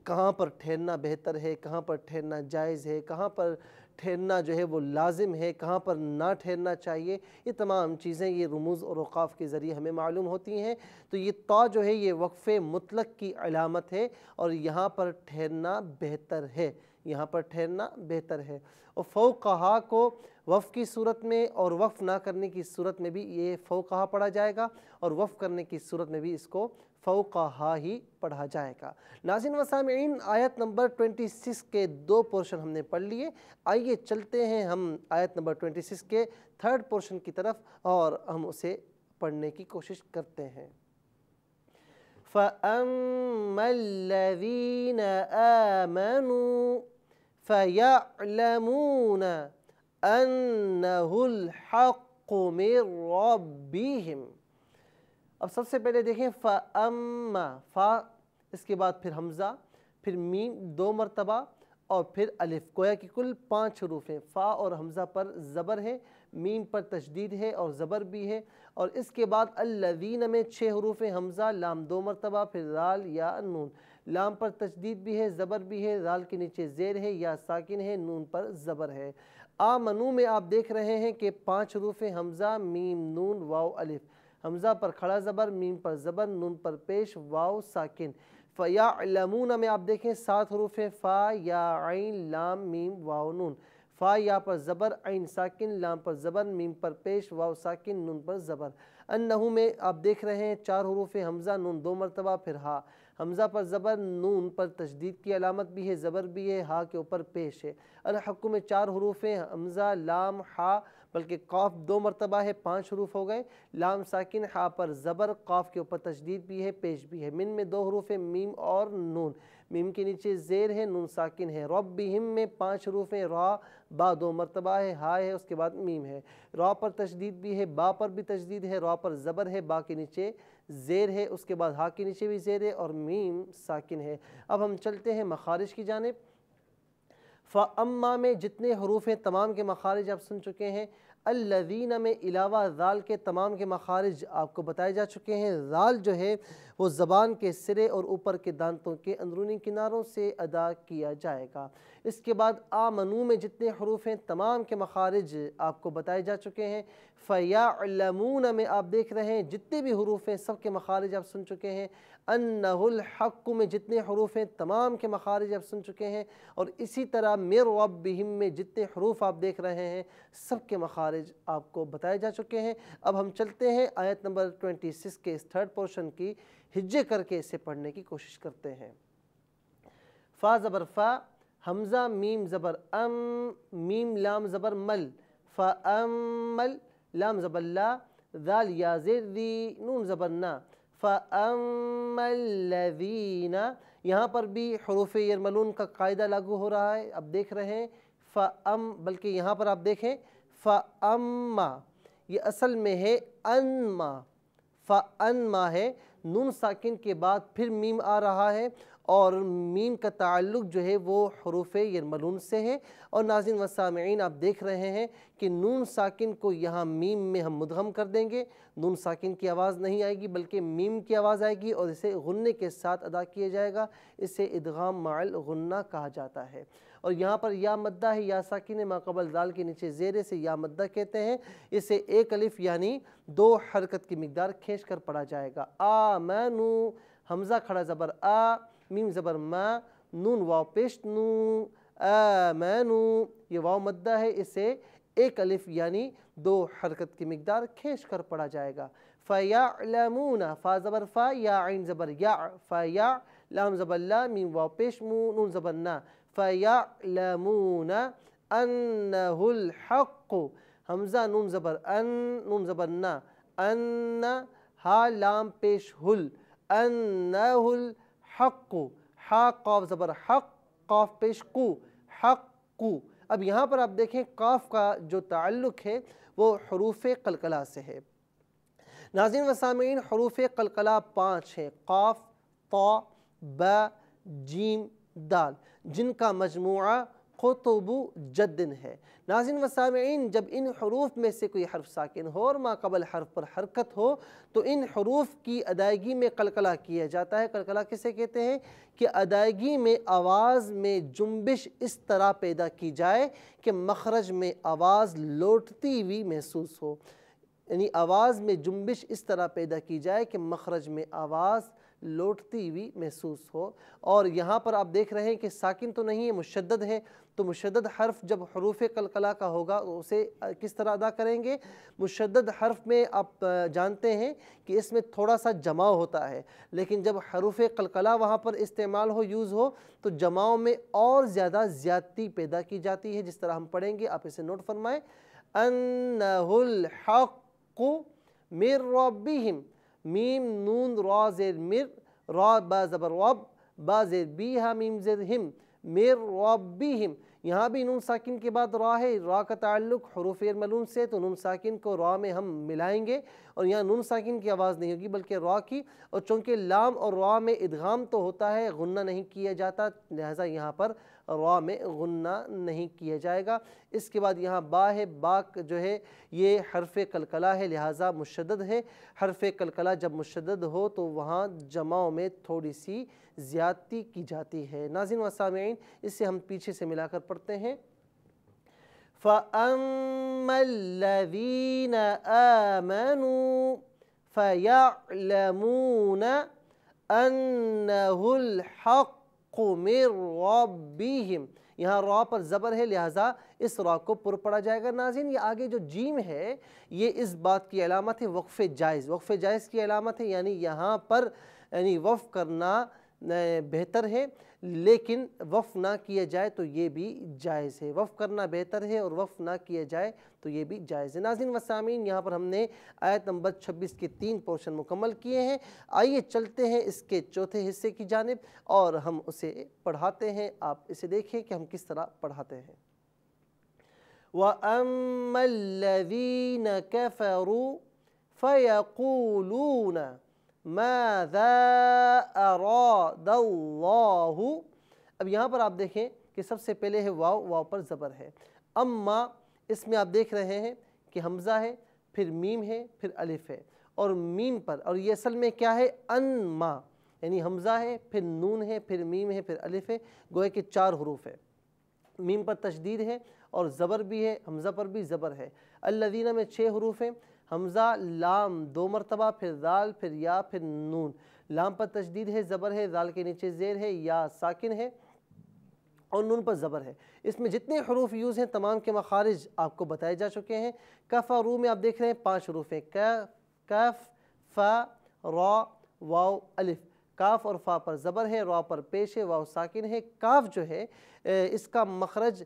کہاں پر ٹھہرنا بہتر ہے، کہاں پر ٹھہرنا جائز ہے، کہاں پر ٹھہرنا جو ہے وہ لازم ہے، کہاں پر نہ ٹھہرنا چاہیے، یہ تمام چیزیں یہ رموز اور اوقاف کے ذریعے ہمیں معلوم ہوتی ہیں۔ تو یہ تو جو ہے یہ وقف مطلق کی علامت ہے اور یہاں پر ٹھہرنا بہتر ہے، یہاں پر ٹھہرنا بہتر ہے۔ اور فوقہا کو وقف کی صورت میں اور وقف نہ کرنے کی صورت میں بھی یہ فوقہا پڑھا جائے گا اور وقف کرنے کی صورت میں بھی اس کو فوقہا ہی پڑھا جائے گا۔ ناظرین و سامعین، آیت نمبر 26 کے دو پورشن ہم نے پڑھ لیے، آئیے چلتے ہیں ہم آیت نمبر 26 کے تھرڈ پورشن کی طرف اور ہم اسے پڑھنے کی کوشش کرتے ہیں۔ فَأَمَّا الَّذِينَ آمَنُوا فَيَعْلَمُونَ أَنَّهُ الْحَقُّ مِنْ رَبِّهِمْ۔ اب سب سے پہلے دیکھیں فَأَمَّا، فا اس کے بعد پھر حمزہ، پھر میم 2 مرتبہ اور پھر الف، گویا کہ کل 5 حروف ہیں۔ فا اور حمزہ پر زبر ہے، میم پر تشدید ہے اور زبر بھی ہے، اور اس کے بعد الذین میں 6 حروف ہیں، حمزہ، لام 2 مرتبہ، پھر رال یا نون، لام پر تشدید بھی ہے، زبر بھی ہے، رال کے نیچے زیر ہے یا ساکن ہے، نون پر زبر ہے۔ آمنو میں آپ دیکھ رہے ہیں کہ 5 حروف ہیں، حمزہ، میم، نون، واو، الف، حمزہ پر کھڑا زبر، میم پر زبر، نون پر پیش، واو ساکن۔ فَيَعْلَمُونَ میں آپ دیکھیں 7 حروف ہیں، فا، یا، عین، لام، میم، واو، نون، فا یا پر زبر، عین ساکن، لام پر زبر، میم پر پیش، واو ساکن، نون پر زبر۔ انہو میں آپ دیکھ رہے ہیں 4 حروف ہیں، حمزہ، نون 2 مرتبہ، پھر ہا، حمزہ پر زبر، نون پر تشدید کی علامت بھی ہے، زبر بھی ہے، ہا کے اوپر پیش ہے۔ الحق میں 4 حروف ہیں، حمزہ، لام، ہا، بلکہ قاف 2 مرتبہ ہے، 5 حروف ہو گئے، لام ساکن، ہا پر زبر، قاف کے اوپر تشدید بھی ہے، پیش بھی ہے۔ من میں 2 حروف ہیں، میم اور نون، میم کے نیچے زیر ہے، نون ساکن ہے۔ ربہم میں 5 حروف ہیں، را، با 2 مرتبہ ہے، ہا ہے، اس کے بعد میم ہے، را پر تشدید بھی ہے، با پر بھی تشدید ہے، را پر زبر ہے، با کے نیچے زیر ہے، اس کے بعد ہا کے نیچے بھی زیر ہے اور میم ساکن ہے۔ اب ہم چلتے ہیں مخارج کی جانب۔ فَأَمَّا میں جتنے حروف ہیں تمام کے مخارج آپ سن چکے ہیں۔ الذین میں علاوہ ذال کے تمام کے مخارج آپ کو بتائے جا چکے ہیں۔ ذال جو ہے وہ زبان کے سرے اور اوپر کے دانتوں کے اندرونی کناروں سے ادا کیا جائے گا۔ اس کے بعد آمنو میں جتنے حروف ہیں تمام کے مخارج آپ کو بتائے جا چکے ہیں۔ فَيَعْلَمُونَ میں آپ دیکھ رہے ہیں جتنے بھی حروف ہیں سب کے مخارج آپ سن چکے ہیں۔ انہ الحق میں جتنے حروف ہیں تمام کے مخارج آپ سن چکے ہیں، اور اسی طرح من ربہم میں جتنے حروف آپ دیکھ رہے ہیں سب کے مخارج آپ کو بتائے جا چکے ہیں۔ اب ہم چلتے ہیں آیت نمبر 26 کے اس تھرڈ پورشن کی ہجے کر کے اسے پڑھنے کی کوشش کرتے ہیں۔ فا زبر فا، حمزہ میم زبر ام، میم لام زبر مل، فَأَمَّل، لام زبر لا، ذال یا زیر دی، نون زبر نا، فَأَمَّا الَّذِينَ، یہاں پر بھی حروف یرملون کا قاعدہ لاگو ہو رہا ہے، اب دیکھ رہے ہیں بلکہ یہاں پر آپ دیکھیں فَأَمَّا، یہ اصل میں ہے انما، فَأَنْمَا ہے، نون ساکن کے بعد پھر میم آ رہا ہے اور میم کا تعلق جو ہے وہ حروف یرملون سے ہے، اور ناظرین و سامعین آپ دیکھ رہے ہیں کہ نون ساکن کو یہاں میم میں ہم مدغم کر دیں گے، نون ساکن کی آواز نہیں آئے گی بلکہ میم کی آواز آئے گی اور اسے غنّے کے ساتھ ادا کیا جائے گا، اسے ادغام مع الغنّہ کہا جاتا ہے۔ اور یہاں پر یا مدہ ہے، یا ساکن ہے، ما قبل ذال کے نیچے زیر سے یا مدہ کہتے ہیں، اسے ایک الف یعنی 2 حرکت کی مقدار کھینچ کر پڑھا جائے گا۔ آمنو، حمزہ کھڑا زبر آ، میم زبر ما، نون واو پیش نو آمنو یہ واو مدہ ہے، اسے ایک الف یعنی 2 حرکت کی مقدار کھینچ کر پڑھا جائے گا۔ فَيَعْلَمُونَ فا زبر فا یا عین زبر یا فَيَع لام زبر لا میم واو پیش مو نون زبر نا فَيَعْلَمُونَ أَنَّهُ الْحَقُّ حمزہ نون زبر ان نون زبر نا ان ہا لام پیش ہل انہ الحق ہا قاف زبر حق قاف پیش قو حق قو۔ اب یہاں پر آپ دیکھیں قاف کا جو تعلق ہے وہ حروف قلقلہ سے ہے۔ ناظرین و سامعین حروف قلقلہ 5 ہیں، قاف طا با جیم دال، جن کا مجموعہ قطب جدن ہے۔ ناظرین و سامعین جب ان حروف میں سے کوئی حرف ساکن ہو اور ما قبل حرف پر حرکت ہو تو ان حروف کی ادائیگی میں قلقلہ کیا جاتا ہے۔ قلقلہ کسے کہتے ہیں؟ کہ ادائیگی میں آواز میں جنبش اس طرح پیدا کی جائے کہ مخرج میں آواز لوٹتی ہوئی محسوس ہو، یعنی آواز میں جنبش اس طرح پیدا کی جائے کہ مخرج میں آواز لوٹتی ہوئی محسوس ہو۔ اور یہاں پر آپ دیکھ رہے ہیں کہ ساکن تو نہیں ہے، مشدد ہے، تو مشدد حرف جب حروف قلقلہ کا ہوگا اسے کس طرح ادا کریں گے؟ مشدد حرف میں آپ جانتے ہیں کہ اس میں تھوڑا سا جماؤ ہوتا ہے، لیکن جب حروف قلقلہ وہاں پر استعمال ہو یوز ہو تو جماؤ میں اور زیادہ زیادتی پیدا کی جاتی ہے، جس طرح ہم پڑھیں گے، آپ اسے نوٹ فرمائیں۔ انہ الحق من ربہم میم نون را زیر مر را با زبر رب با زیر بی ہا میم زیر ہم مر ربہم، یہاں بھی نون ساکن کے بعد را ہے، را کا تعلق حروف یرملون سے، تو نون ساکن کو را میں ہم ملائیں گے اور یہاں نون ساکن کی آواز نہیں ہوگی بلکہ را کی، اور چونکہ لام اور را میں ادغام تو ہوتا ہے، غنہ نہیں کیا جاتا، لہٰذا یہاں پر را میں غنہ نہیں کیا جائے گا۔ اس کے بعد یہاں با ہے، با جو ہے یہ حرف قلقلہ ہے لہٰذا مشدد ہے۔ حرف قلقلہ جب مشدد ہو تو وہاں جماؤ میں تھوڑی سی زیادتی کی جاتی ہے۔ ناظرین و سامعین اسے ہم پیچھے سے ملا کر پڑھتے ہیں۔ فَأَمَّا الَّذِينَ آمَنُوا فَيَعْلَمُونَ أَنَّهُ الْحَقُّ مِن رَبِّهِمْ، یہاں را پر زبر ہے لہٰذا اس را کو پر پڑھا جائے گا۔ ناظرین یہ آگے جو جیم ہے یہ اس بات کی علامت ہے وقف جائز، وقف جائز کی علامت ہے، یعنی یہاں پر یعنی وقف کرنا بہتر ہے، لیکن وقف نہ کیا جائے تو یہ بھی جائز ہے۔ وقف کرنا بہتر ہے اور وقف نہ کیا جائے تو یہ بھی جائز ہے۔ ناظرین و سامعین یہاں پر ہم نے آیت نمبر 26 کے 3 پورشن مکمل کیے ہیں۔ آئیے چلتے ہیں اس کے چوتھے حصے کی جانب اور ہم اسے پڑھاتے ہیں، آپ اسے دیکھیں کہ ہم کس طرح پڑھاتے ہیں۔ وَأَمَّا الَّذِينَ كَفَرُوا فَيَقُولُونَ مَاذَا أَرَادَ اللَّهُ، اب یہاں پر آپ دیکھیں کہ سب سے پہلے ہے واو، واو پر زبر ہے۔ اما اس میں آپ دیکھ رہے ہیں کہ حمزہ ہے، پھر میم ہے، پھر الف ہے، اور میم پر، اور یہ اصل میں کیا ہے؟ انما، یعنی حمزہ ہے، پھر نون ہے، پھر میم ہے، پھر الف ہے، گوئے کہ 4 حروف ہے۔ میم پر تشدید ہے اور زبر بھی ہے، حمزہ پر بھی زبر ہے۔ الذین میں 6 حروف ہیں، حمزہ لام 2 مرتبہ، پھر دال، پھر یا، پھر نون۔ لام پر تشدید ہے، زبر ہے، دال کے نیچے زیر ہے، یا ساکن ہے اور نون پر زبر ہے۔ اس میں جتنے حروف یوز ہیں تمام کے مخارج آپ کو بتائے جا چکے ہیں۔ کف اور رو میں آپ دیکھ رہے ہیں 5 حروف ہیں، کف، فا، را، واو، الف۔ کاف اور فا پر زبر ہے، را پر پیش ہے، واو ساکن ہے۔ کاف جو ہے اس کا مخرج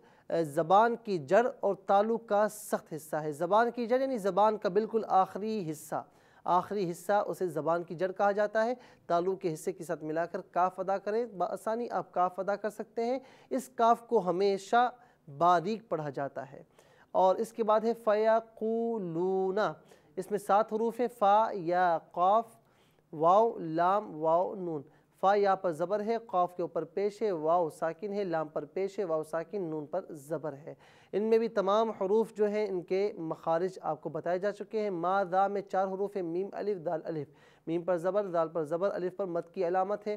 زبان کی جڑ اور تالو کا سخت حصہ ہے۔ زبان کی جڑ یعنی زبان کا بالکل آخری حصہ اسے زبان کی جڑ کہا جاتا ہے۔ تالو کے حصے کے ساتھ ملا کر کاف ادا کریں، بآسانی آپ کاف ادا کر سکتے ہیں۔ اس کاف کو ہمیشہ باریک پڑھا جاتا ہے۔ اور اس کے بعد ہے فَيَقُولُونَ، اس میں 7 حروف ہیں، فا، یا، قاف، واو، لام، واو، نون۔ فا یا پر زبر ہے، قاف کے اوپر پیش ہے، واو ساکن ہے، لام پر پیش ہے، واو ساکن، نون پر زبر ہے۔ ان میں بھی تمام حروف جو ہیں ان کے مخارج آپ کو بتائے جا چکے ہیں۔ ما ذا میں 4 حروف ہیں، میم الف دال الف، میم پر زبر، دال پر زبر، الف پر مد کی علامت ہے۔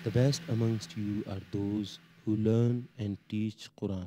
The best amongst you are those who learn and teach Quran.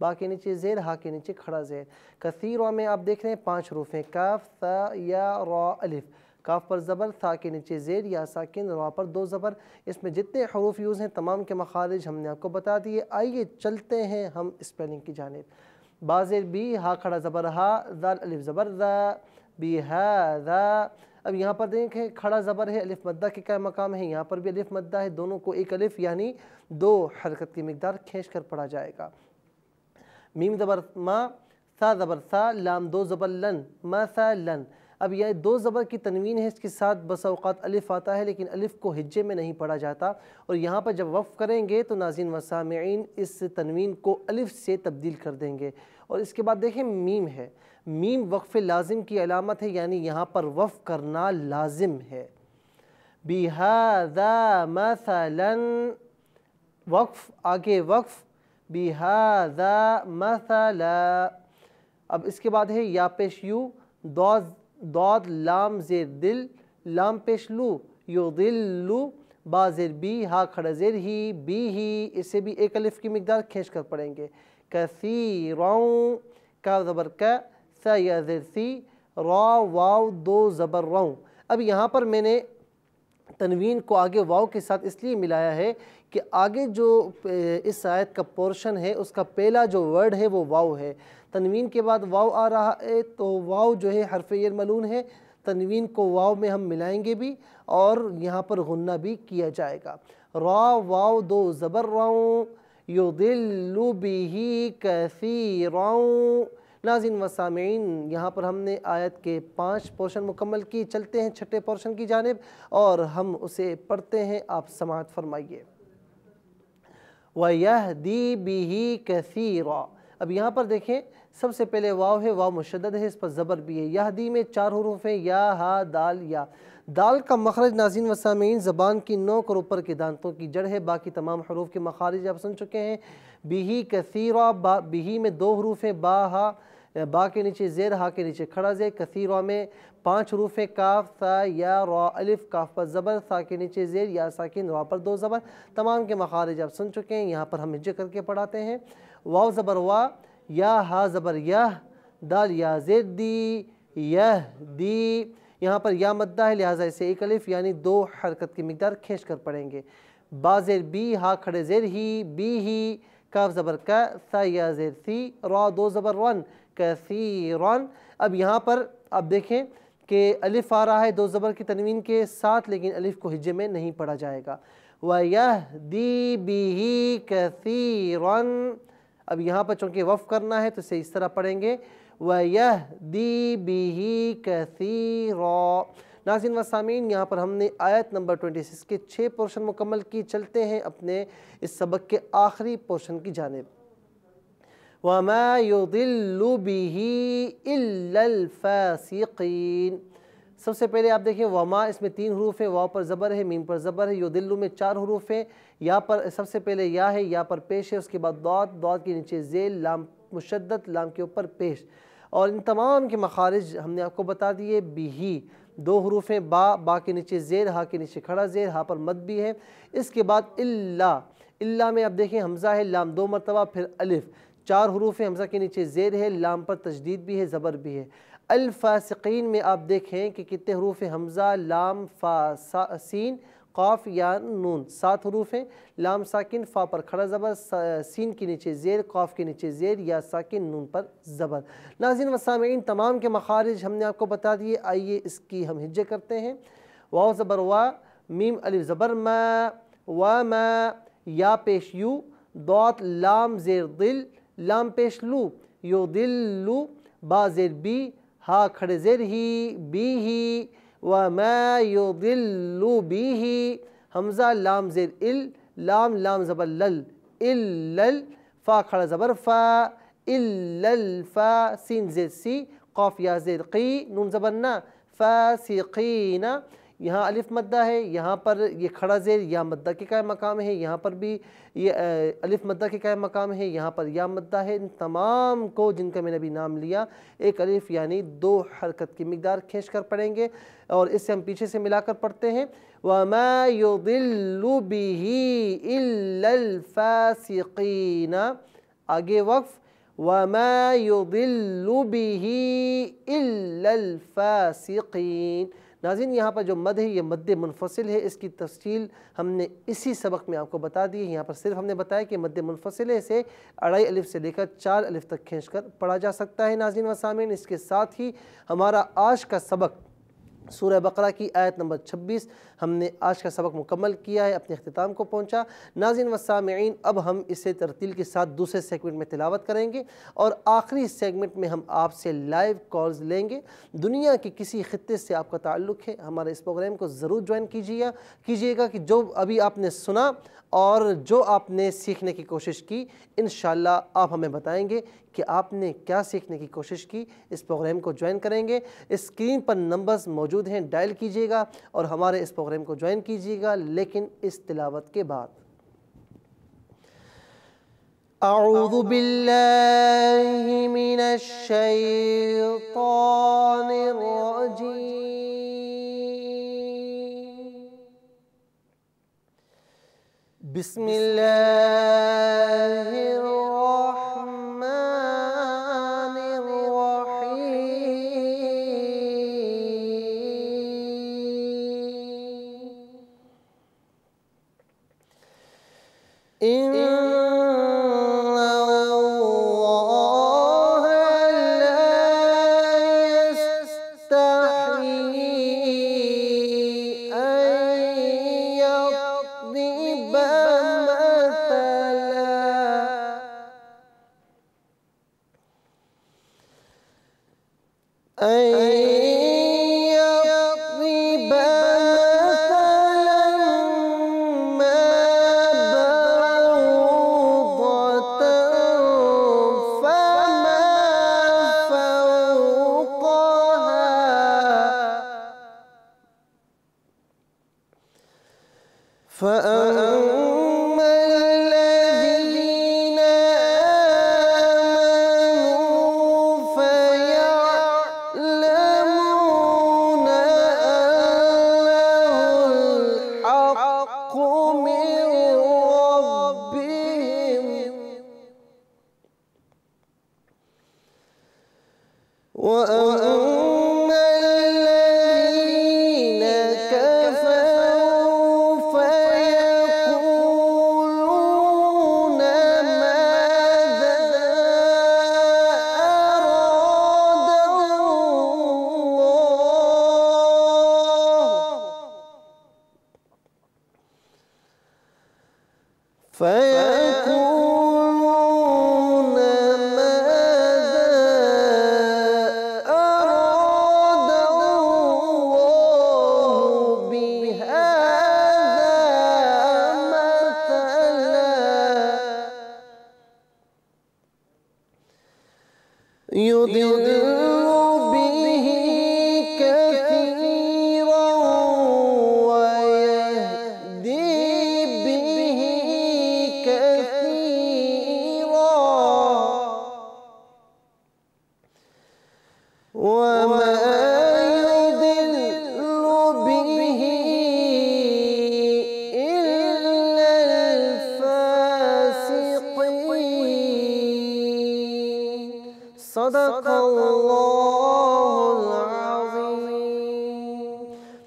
با کے نیچے زیر، ہا کے نیچے کھڑا زیر۔ کثیرا میں آپ دیکھ رہے ہیں 5 حروف ہیں، کاف، ثا، یا، را، الف۔ کاف پر زبر، ثا کے نیچے زیر، یا ساکن، را پر 2 زبر۔ اس میں جتنے حروف یوز ہیں تمام کے مخارج ہم نے آپ کو بتا دیے۔ آئیے چلتے ہیں ہم اسپیلنگ کی جانب۔ با زیر بی، ہا کھڑا زبر ہا، ذال الف زبر ذا، بہذا۔ اب یہاں پر دیکھیں کھڑا زبر ہے، الف مدہ کے کیا مقام ہے، یہاں پر بھی الف مدہ ہے، دونوں کو ایک الف یعنی 2 حرکت کی مقدار کھینچ کر پڑھا جائے گا۔ میم زبر ما، ثا زبر ثا، لام 2 زبر لن، مثلاً۔ اب یہ 2 زبر کی تنوین ہے، اس کے ساتھ بسا اوقات الف آتا ہے لیکن الف کو ہجے میں نہیں پڑھا جاتا، اور یہاں پر جب وقف کریں گے تو ناظرین و سامعین اس تنوین کو الف سے تبدیل کر دیں گے۔ اور اس کے بعد دیکھیں میم ہے، میم وقف لازم کی علامت ہے، یعنی یہاں پر وقف کرنا لازم ہے۔ بِهَذَا مَثَلًا، وقف آگے وقف، بِهَذَا مَثَلًا۔ اب اس کے بعد ہے یا پیش یو، داد لام زیر دل، لام پیش لو، یضلو، با زیر بی، ہا کھڑا زیر ہی، بی ہی، اسے بھی ایک الف کی مقدار کھینچ کر پڑھیں گے۔ کثیروں، کا زبر کا، سا یا زیر سی، را واو 2 زبر رو۔ اب یہاں پر میں نے تنوین کو آگے واو کے ساتھ اس لیے ملایا ہے کہ آگے جو اس آیت کا پورشن ہے اس کا پہلا جو ورڈ ہے وہ واو ہے، تنوین کے بعد واو آ رہا ہے تو واو جو ہے حرف یر ملون ہے، تنوین کو واو میں ہم ملائیں گے بھی اور یہاں پر غنہ بھی کیا جائے گا۔ را واو 2 زبر رو، یضل بہ کثیرا۔ ناظرین و سامعین یہاں پر ہم نے آیت کے 5 پورشن مکمل کی، چلتے ہیں چھٹے پورشن کی جانب اور ہم اسے پڑھتے ہیں، آپ سماعت فرمائیے۔ وَيَهْدِي بِهِ كَثِيرًا۔ اب یہاں پر دیکھیں سب سے پہلے واو ہے، واو مشدد ہے، اس پر زبر بھی ہے۔ یہدی میں 4 حروف ہیں، یا، ہا، دال، یا۔ دال کا مخرج ناظرین و سامعین زبان کی نوک اور اوپر کے دانتوں کی جڑ ہے، باقی تمام حروف کے مخارج آپ سن چکے ہیں۔ بِهِ كَثِيرًا، بِهِ میں 2 حروف ہیں، با، ہا، با کے نیچے زیر، ہا کے نیچے کھڑا زیر۔ کثیرا میں 5 حروف ہیں، کاف، ثا، یا، را، الف، کاف پر زبر، ثا کے نیچے زیر، یا ساکن، را پر 2 زبر۔ تمام کے مخارج آپ سن چکے ہیں، یہاں پر ہم ہجے کر کے پڑھاتے ہیں۔ واو زبر وا، یا، ہا زبر یا، دال یا زیر دی، دی۔ یہاں پر یا مدہ ہے لہٰذا اسے ایک الف یعنی 2 حرکت کی مقدار کھینچ کر پڑھیں گے۔ با زیر بی، ہا کھڑے زیر ہی، بی ہی، کاف زبر کا، ثا یا زیر سی، را 2 زبر رن، کثیرن۔ اب یہاں پر آپ دیکھیں کہ الف آ رہا ہے 2 زبر کی تنوین کے ساتھ لیکن الف کو ہجے میں نہیں پڑھا جائے گا۔ وَيَهْدِي بِهِ كَثِيرًا۔ اب یہاں پر چونکہ وقف کرنا ہے تو اسے اس طرح پڑھیں گے، وَيَهْدِي بِهِ كَثِيرًا۔ ناظرین و سامعین یہاں پر ہم نے آیت نمبر 26 کے 6 پورشن مکمل کی، چلتے ہیں اپنے اس سبق کے آخری پورشن کی جانب۔ وَمَا يُضِلُّ بِهِ إِلَّا الْفَاسِقِينَ۔ سب سے پہلے آپ دیکھیں وما، اس میں 3 حروف ہیں، واو پر زبر ہے، میم پر زبر ہے۔ یضل میں 4 حروف ہیں، یا پر سب سے پہلے یا ہے، یا پر پیش ہے، اس کے بعد داد کے نیچے ذیل، لام مشدد، لام کے اوپر پیش، اور ان تمام کے مخارج ہم نے آپ کو بتا دیے۔ بھی 2 حروف ہیں، با کے نیچے زیر، ہا کے نیچے کھڑا زیر، ہا پر مد بھی ہے۔ اس کے بعد اللہ میں آپ دیکھیں حمزہ ہے، لام 2 مرتبہ، پھر الف، 4 حروف ہیں، حمزہ کے نیچے زیر ہے، لام پر تشدید بھی ہے، زبر بھی ہے۔ الفاسقین میں آپ دیکھیں کہ کتنے حروف ہیں، حمزہ، لام، فا، سین، قاف یا نون، 7 حروف ہیں، لام ساکن، فا پر کھڑا زبر، سین کے نیچے زیر، قاف کے نیچے زیر، یا ساکن، نون پر زبر۔ ناظرین و سامعین تمام کے مخارج ہم نے آپ کو بتا دیے، آئیے اس کی ہم ہجے کرتے ہیں۔ واو زبر وا، میم الف زبر ما، وما، یا پیش یو، داد لام زیر دل، لام پیش لو، یضلو، با زیر بی، ہا کھڑے زیر ہی، بی ہی، وما یضل بہ، حمزہ لام زیر ال، لام زبر لل، الل، فا کھڑا زبر فا، الفا، سین زیر سی، قاف یا زیر قی، نون زبر نا، فاسقین۔ یہاں الف مدہ ہے، یہاں پر یہ کھڑا زیر یا مدہ کے قائم مقام ہے، یہاں پر بھی یہ الف مدہ کے قائم مقام ہے، یہاں پر یا مدہ ہے۔ ان تمام کو جن کا میں نے ابھی نام لیا ایک الف یعنی 2 حرکت کی مقدار کھینچ کر پڑھیں گے، اور اس سے ہم پیچھے سے ملا کر پڑھتے ہیں۔ وَمَا يُضِلُّ بِهِ إِلَّا الْفَاسِقِينَ۔ آگے وقف، وَمَا يُضِلُّ بِهِ إِلَّا الْفَاسِقِينَ۔ ناظرین یہاں پر جو مد ہے یہ مد منفصل ہے، اس کی تفصیل ہم نے اسی سبق میں آپ کو بتا دی ہے۔ یہاں پر صرف ہم نے بتایا کہ مد منفصل ہے، اسے 2.5 الف سے لے کر 4 الف تک کھینچ کر پڑھا جا سکتا ہے۔ ناظرین و سامعین، اس کے ساتھ ہی ہمارا آج کا سبق سورہ بقرہ کی آیت نمبر 26 ہم نے آج کا سبق مکمل کیا ہے، اپنے اختتام کو پہنچا۔ ناظرین و سامعین، اب ہم اسے ترتیل کے ساتھ دوسرے سیگمنٹ میں تلاوت کریں گے، اور آخری سیگمنٹ میں ہم آپ سے لائیو کالز لیں گے۔ دنیا کے کسی خطے سے آپ کا تعلق ہے، ہمارے اس پروگرام کو ضرور جوائن کیجیے گا کہ جو ابھی آپ نے سنا اور جو آپ نے سیکھنے کی کوشش کی، انشاءاللہ آپ ہمیں بتائیں گے کہ آپ نے کیا سیکھنے کی کوشش کی۔ اس پروگرام کو جوائن کریں گے، اسکرین پر نمبرز موجود ہیں، ڈائل کیجیے گا اور ہمارے اس پروگرام کو جوائن کیجیے گا، لیکن اس تلاوت کے بعد۔ اعوذ باللہ من الشیطان الرجیم، بسم اللہ الرحمن الرحیم۔ ان اللہ لا يستحيي ان يضرب فأما الذين آمنوا فيعلمون أنه الحق من ربهم، وأما الذين كفروا فيقولون ماذا أراد الله، فيقولون ماذا أراد الله بهذا مثلا، يضل به كثيرا ويهدي به كثيرا، وما يضل به إلا الفاسقين۔ صدق اللہ العظیم۔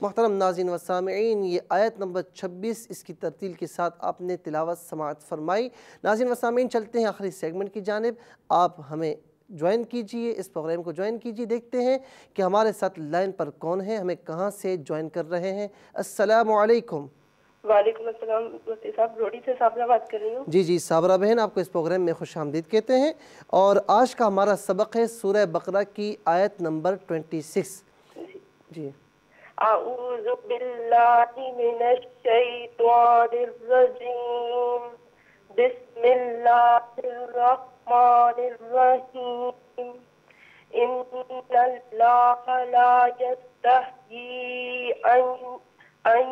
محترم ناظرین و سامعین، یہ آیت نمبر 26 اس کی ترتیل کے ساتھ آپ نے تلاوت سماعت فرمائی۔ ناظرین و سامعین، چلتے ہیں آخری سیگمنٹ کی جانب۔ آپ ہمیں جوائن کیجئے، اس پروگرام کو جوائن کیجئے۔ دیکھتے ہیں کہ ہمارے ساتھ لائن پر کون ہے، ہمیں کہاں سے جوائن کر رہے ہیں۔ السلام علیکم۔ وعلیکم السلام مفتی صاحب، روڈی سے صابرہ بات کر رہی ہوں۔ جی صابرہ بہن، آپ کو اس پروگرام میں خوش آمدید کہتے ہیں، اور آج کا ہمارا سبق ہے سورہ بقرہ کی آیت نمبر 26۔ جی اعوذ باللہ من الشیطان الرجیم، بسم اللہ الرحمن الرحیم۔ ان اللہ لا یستحیی ان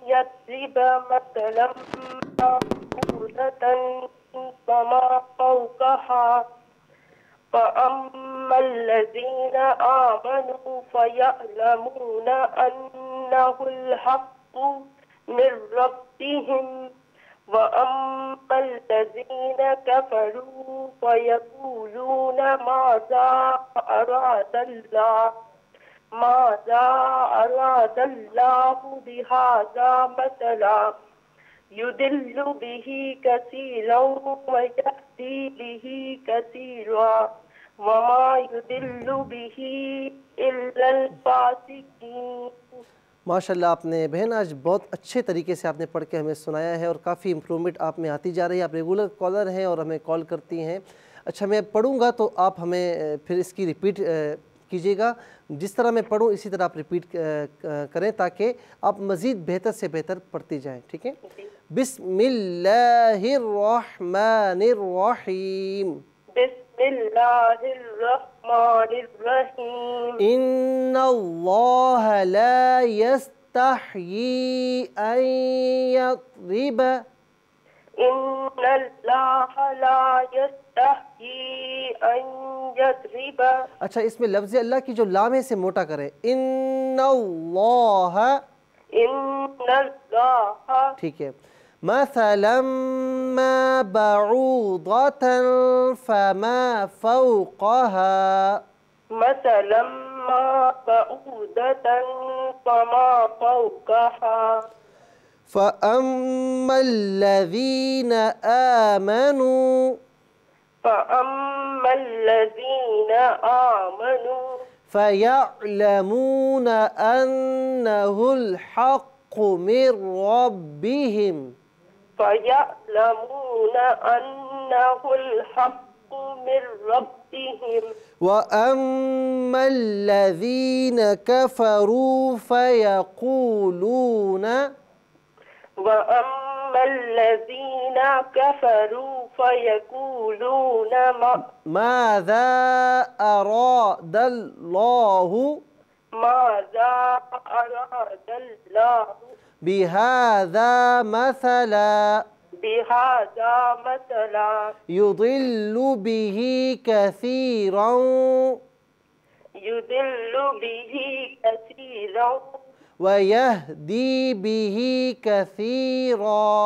یضرب مثلا معقولۃ فما فوقہا، فأما الذين آمنوا فيعلمون أنه الحق من ربهم، وَأَمَّا الَّذِينَ كَفَرُوا فَيَقُولُونَ مَاذَا أَرَادَ اللَّهُ بِهَذَا مَثَلًا يُضِلُّ بِهِ كَثِيرًا وَيَهْدِي بِهِ كَثِيرًا وَمَا يُضِلُّ بِهِ إِلَّا الْفَاسِقِينَ۔ ماشاءاللہ آپ نے بہن آج بہت اچھے طریقے سے آپ نے پڑھ کے ہمیں سنایا ہے اور کافی امپرومنٹ آپ میں آتی جا رہی ہے. آپ ریگولر کالر ہیں اور ہمیں کال کرتی ہیں. اچھا میں پڑھوں گا تو آپ ہمیں پھر اس کی ریپیٹ کیجیے گا. جس طرح میں پڑھوں اسی طرح آپ ریپیٹ کریں تاکہ آپ مزید بہتر سے بہتر پڑھتی جائیں. ٹھیک ہے؟ بسم اللہ الرحمن الرحیم. بسم اللہ الرحمن الرحیم. ان اللہ لا یستحیی ان یضرب. ان اللہ لا یستحیی ان یضرب. اچھا اس میں لفظ اللہ کی جو لام ہے اسے موٹا کریں. ان اللہ. ان اللہ. ٹھیک ہے. مثلا ما بعوضة فما فوقها. مثلا ما بعوضة فما فوقها. فأما الذين آمنوا فأما الذين آمنوا فيعلمون أنه الحق من ربهم. فيعلمون أنه الحق من ربهم. وأما الذين كفروا فيقولون وأما الذين كفروا فيقولون ماذا أراد الله ماذا أراد الله بهذا مثلا يضل به كثيرا ويهدي به كثيرا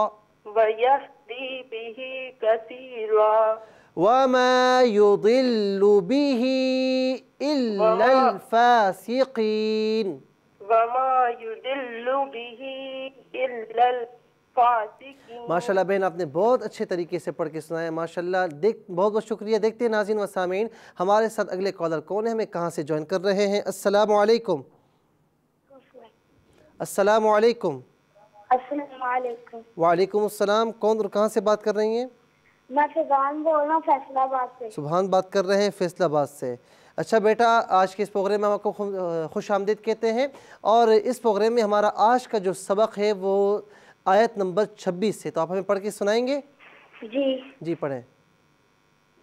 وما يضل به إلا الفاسقين. ماشاءاللہ بہن آپ نے بہت اچھے طریقے سے پڑھ کے سنایا. ماشاءاللہ بہت بہت شکریہ. دیکھتے ہیں ناظرین و سامعین ہمارے ساتھ اگلے کالر کون ہیں, ہمیں کہاں سے جوائن کر رہے ہیں. السلام علیکم. السلام علیکم. السلام علیکم. وعلیکم السلام. کون اور کہاں سے بات کر رہی ہیں؟ میں سبحان بول رہا ہوں فیصل آباد سے. سبحان بات کر رہے ہیں فیصل آباد سے. اچھا بیٹا آج کے اس پروگرام میں ہم آپ کو خوش آمدید کہتے ہیں اور اس پروگرام میں ہمارا آج کا جو سبق ہے وہ آیت نمبر 26 سے, تو آپ ہمیں پڑھ کے سنائیں گے؟ جی پڑھیں.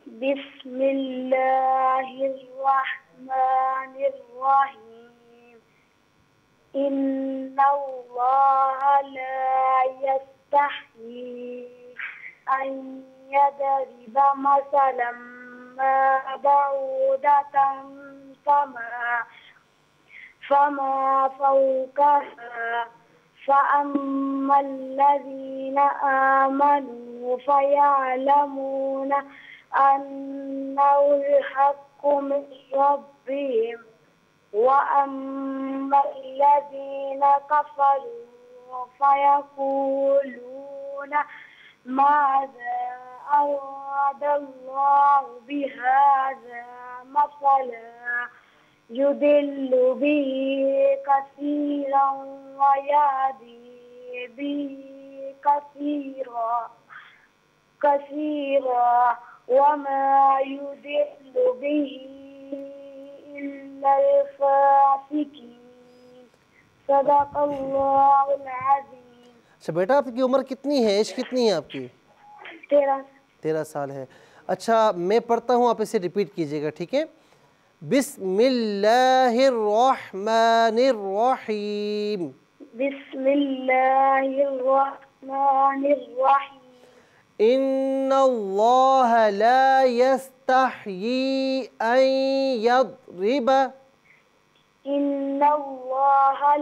بسم اللہ الرحمن الرحیم. ان اللہ لا یستحیی ان یضرب مثلا ما بعوضة فما فوقها. فأما الذين آمنوا فيعلمون أنه الحق من ربهم. وأما الذين كفروا فيقولون ماذا أراد الله بهذا مثلا يضل به كثيرا ويهدي به كثيرا وما يضل به إلا الفاسقين. صدق اللہ العظیم. اچھا بیٹا آپ کی عمر کتنی ہے, ایج کتنی ہے آپ کی؟ 13 سال ہے. اچھا میں پڑھتا ہوں آپ اسے ریپیٹ کیجئے گا. ٹھیک ہے؟ بسم اللہ الرحمن الرحیم. بسم اللہ الرحمن الرحیم. ان اللہ لا یستحیی ان یضرب. ان اللہ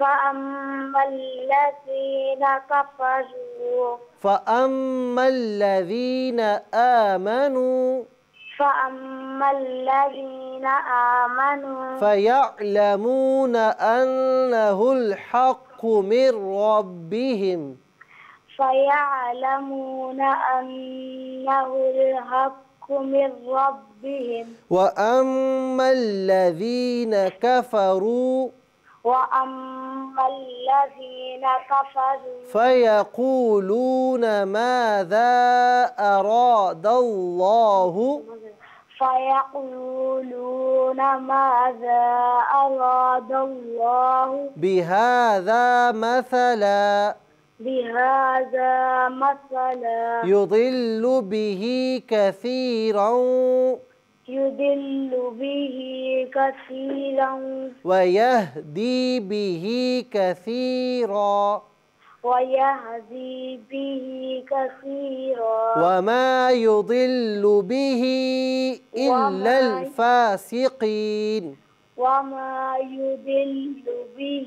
فأما الذين كفروا فأما الذين آمنوا فأما الذين آمنوا فيعلمون أنه الحق من ربهم فيعلمون أنه الحق من ربهم. وأما الذين كفروا وأما الذين كفروا فيقولون ماذا أراد الله فيقولون ماذا أراد الله بهذا مثلا بهذا مثلا يضل به كثيرا يضل به كثيرا ويهدي به كثيرا ويهدي به كثيرا وما يضل به إلا الفاسقين. وما يضل به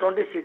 26।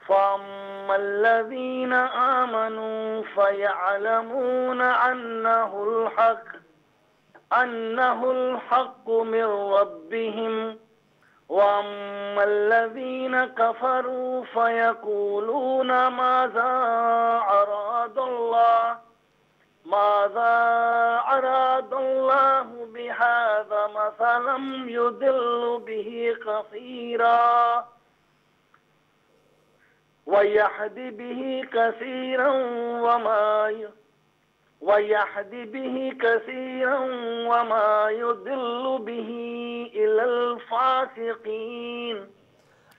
فَأَمَّا الَّذِينَ آمَنُوا فَيَعْلَمُونَ أَنَّهُ الْحَقُّ مِنْ رَبِّهِمْ وَأَمَّا الَّذِينَ كَفَرُوا فَيَقُولُونَ ماذا أراد الله بهذا مثلا يضل به كثيرا ويهدي به كثيرا وما يضل به إلا الفاسقين.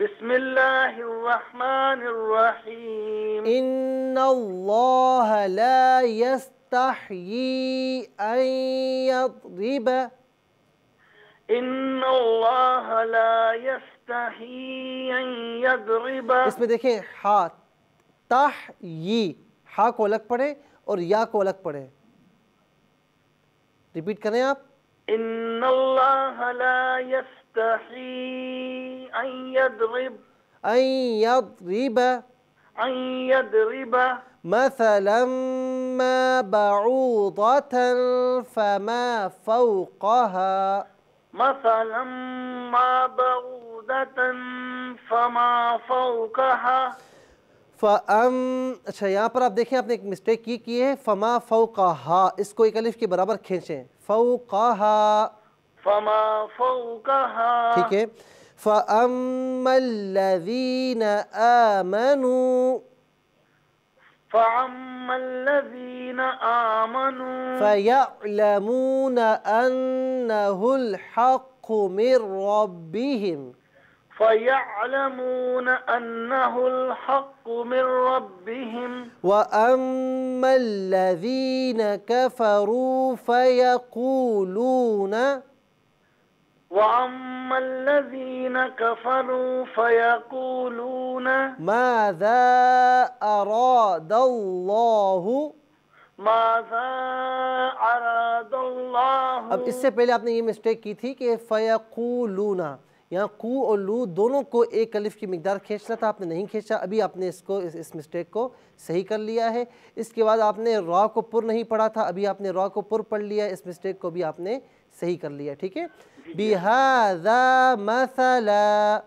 بسم الله الرحمن الرحيم. إن الله لا يستحيي أن يضرب. إن الله لا يستحي أن يضرب. اس میں دیکھیں ہا تحیی، ہا کو الگ پڑھیں اور یا کو الگ پڑھیں. ریپیٹ کریں آپ. إن الله لا يستحي أن يضرب. أن يضرب. أن يضرب. مثلا ما بعوضة فما فوقها. مثلا ما بعوضة فما فوقها. اچھا یہاں پر آپ دیکھیں آپ نے ایک مسٹیک کی ہے. فما فوقها، اس کو ایک الف کے برابر کھینچیں. فوقها. فما فوقها. ٹھیک ہے. فأما الذين آمنوا. فأما الذين آمنوا. فيعلمون أنه الحق من ربهم. فيعلمون أنه الحق من ربهم. وأما الذين كفروا فيقولون. وأما الذين كفروا فيقولون ماذا أراد الله. ماذا أراد الله. اب اس سے پہلے آپ نے یہ مسٹیک کی تھی کہ فیقولون، یہاں قو اور لو دونوں کو ایک الف کی مقدار کھینچنا تھا، آپ نے نہیں کھینچا. ابھی آپ نے اس مسٹیک کو صحیح کر لیا ہے. اس کے بعد آپ نے را کو پر نہیں پڑھا تھا، ابھی آپ نے را کو پر پڑھ لیا. اس مسٹیک کو بھی آپ نے صحیح کر لیا. ٹھیک ہے. بِهَذَا مَثَلًا.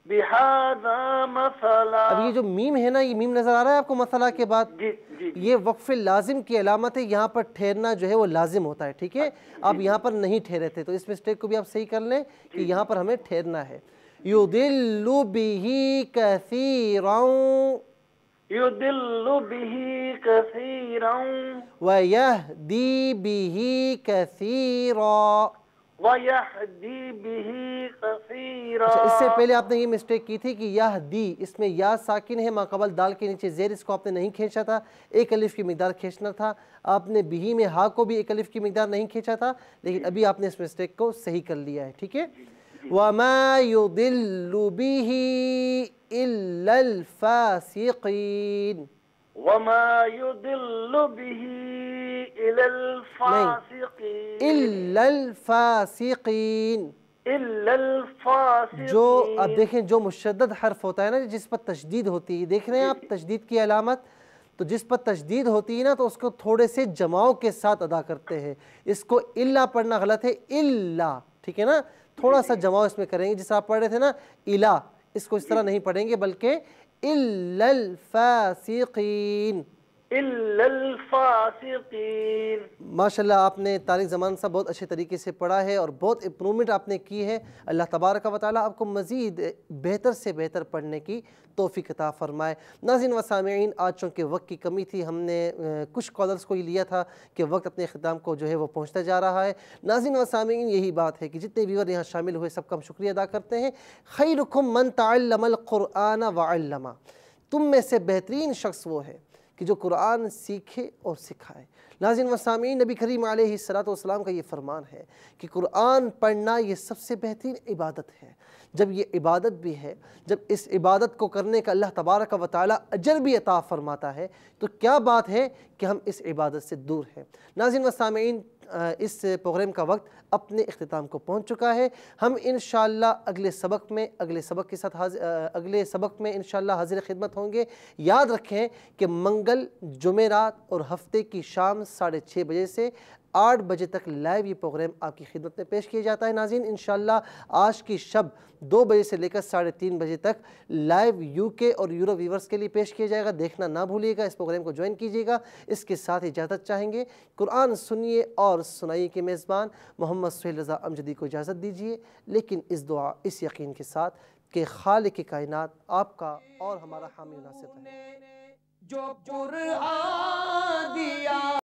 بِهَذَا مَثَلًا. اب یہ جو میم ہے نا، یہ میم نظر آ رہا ہے آپ کو مثلا کے بعد؟ یہ وقف لازم کی علامت ہے. یہاں پر ٹھہرنا جو ہے وہ لازم ہوتا ہے. ٹھیک ہے. آپ یہاں پر نہیں ٹھہرے تھے تو اس مسٹیک کو بھی آپ صحیح کر لیں کہ یہاں پر ہمیں ٹھہرنا ہے. يُضِلُّ بِهِ كَثِيرًا. يُضِلُّ بِهِ كَثِيرًا. وَيَهْدِي بِهِ كَثِيرًا. وَيَهْدِي بِهِ كَثِيرًا. اس سے پہلے آپ نے یہ مسٹیک کی تھی کہ یہدی، اس میں یا ساکن ہے ما قبل دال کے نیچے زیر، اس کو آپ نے نہیں کھینچا تھا، ایک الف کی مقدار کھینچنا تھا. آپ نے بہی میں ہا کو بھی ایک الف کی مقدار نہیں کھینچا تھا، لیکن ابھی آپ نے اس مسٹیک کو صحیح کر لیا ہے. ٹھیک ہے. وَمَا يُضِلُّ بِهِ إِلَّا الْفَاسِقِينَ. وَمَا يُضِلُّ بِهِ إِلَى الْفَاسِقِينَ. إِلَّا الْفَاسِقِينَ. إِلَّا الْفَاسِقِينَ. جو اب دیکھیں جو مشدد حرف ہوتا ہے نا، جس پر تشدید ہوتی ہے، دیکھ رہے ہیں آپ تشدید کی علامت، تو جس پر تشدید ہوتی ہے نا تو اس کو تھوڑے سے جماؤ کے ساتھ ادا کرتے ہیں. اس کو الا پڑھنا غلط ہے. الا، ٹھیک ہے نا، تھوڑا سا جماؤ اس میں کریں گے. جس آپ پڑھ رہے تھے نا الا، اس کو اس طرح نہیں پڑھیں گے بلکہ الا الفاسقین. إِلَّا الْفَاسِقِينَ. ماشاءاللہ آپ نے طارق زمان صاحب بہت اچھے طریقے سے پڑھا ہے اور بہت امپرومنٹ آپ نے کی ہے. اللہ تبارک و تعالیٰ آپ کو مزید بہتر سے بہتر پڑھنے کی توفیق عطا فرمائے. ناظرین و سامعین، آج چونکہ وقت کی کمی تھی، ہم نے کچھ کالرز کو ہی لیا تھا کہ وقت اپنے اختتام کو جو ہے وہ پہنچتا جا رہا ہے. ناظرین و سامعین، یہی بات ہے کہ جتنے ویور یہاں شامل ہوئے سب کا ہم شکریہ ادا کرتے ہیں. خیرکم من تعلم القرآن وعلم. تم میں سے بہترین شخص وہ ہے کہ جو قرآن سیکھے اور سکھائے. ناظرین و سامعین، نبی کریم علیہ السلام کا یہ فرمان ہے کہ قرآن پڑھنا یہ سب سے بہترین عبادت ہے. جب یہ عبادت بھی ہے، جب اس عبادت کو کرنے کا اللہ تبارک و تعالیٰ اجر بھی عطا فرماتا ہے، تو کیا بات ہے کہ ہم اس عبادت سے دور ہیں. ناظرین و سامعین، اس پروگرام کا وقت اپنے اختتام کو پہنچ چکا ہے. ہم انشاءاللہ اگلے سبق میں انشاءاللہ حاضر خدمت ہوں گے. یاد رکھیں کہ منگل، جمعرات اور ہفتے کی شام 6:30 بجے سے 8 بجے تک لائیو یہ پروگرام آپ کی خدمت میں پیش کیا جاتا ہے. ناظرین، انشاءاللہ آج کی شب 2 بجے سے لے کر 3:30 بجے تک لائیو UK اور یورو ویورز کے لیے پیش کیا جائے گا. دیکھنا نہ بھولیے گا، اس پروگرام کو جوائن کیجیے گا. اس کے ساتھ اجازت چاہیں گے. قرآن سنیے اور سنائیے کے میزبان محمد سہیل رضا امجدی کو اجازت دیجیے، لیکن اس دعا، اس یقین کے ساتھ کہ خالق کائنات آپ کا اور ہمارا حامی و ناصر رہے. جو قرآن دیا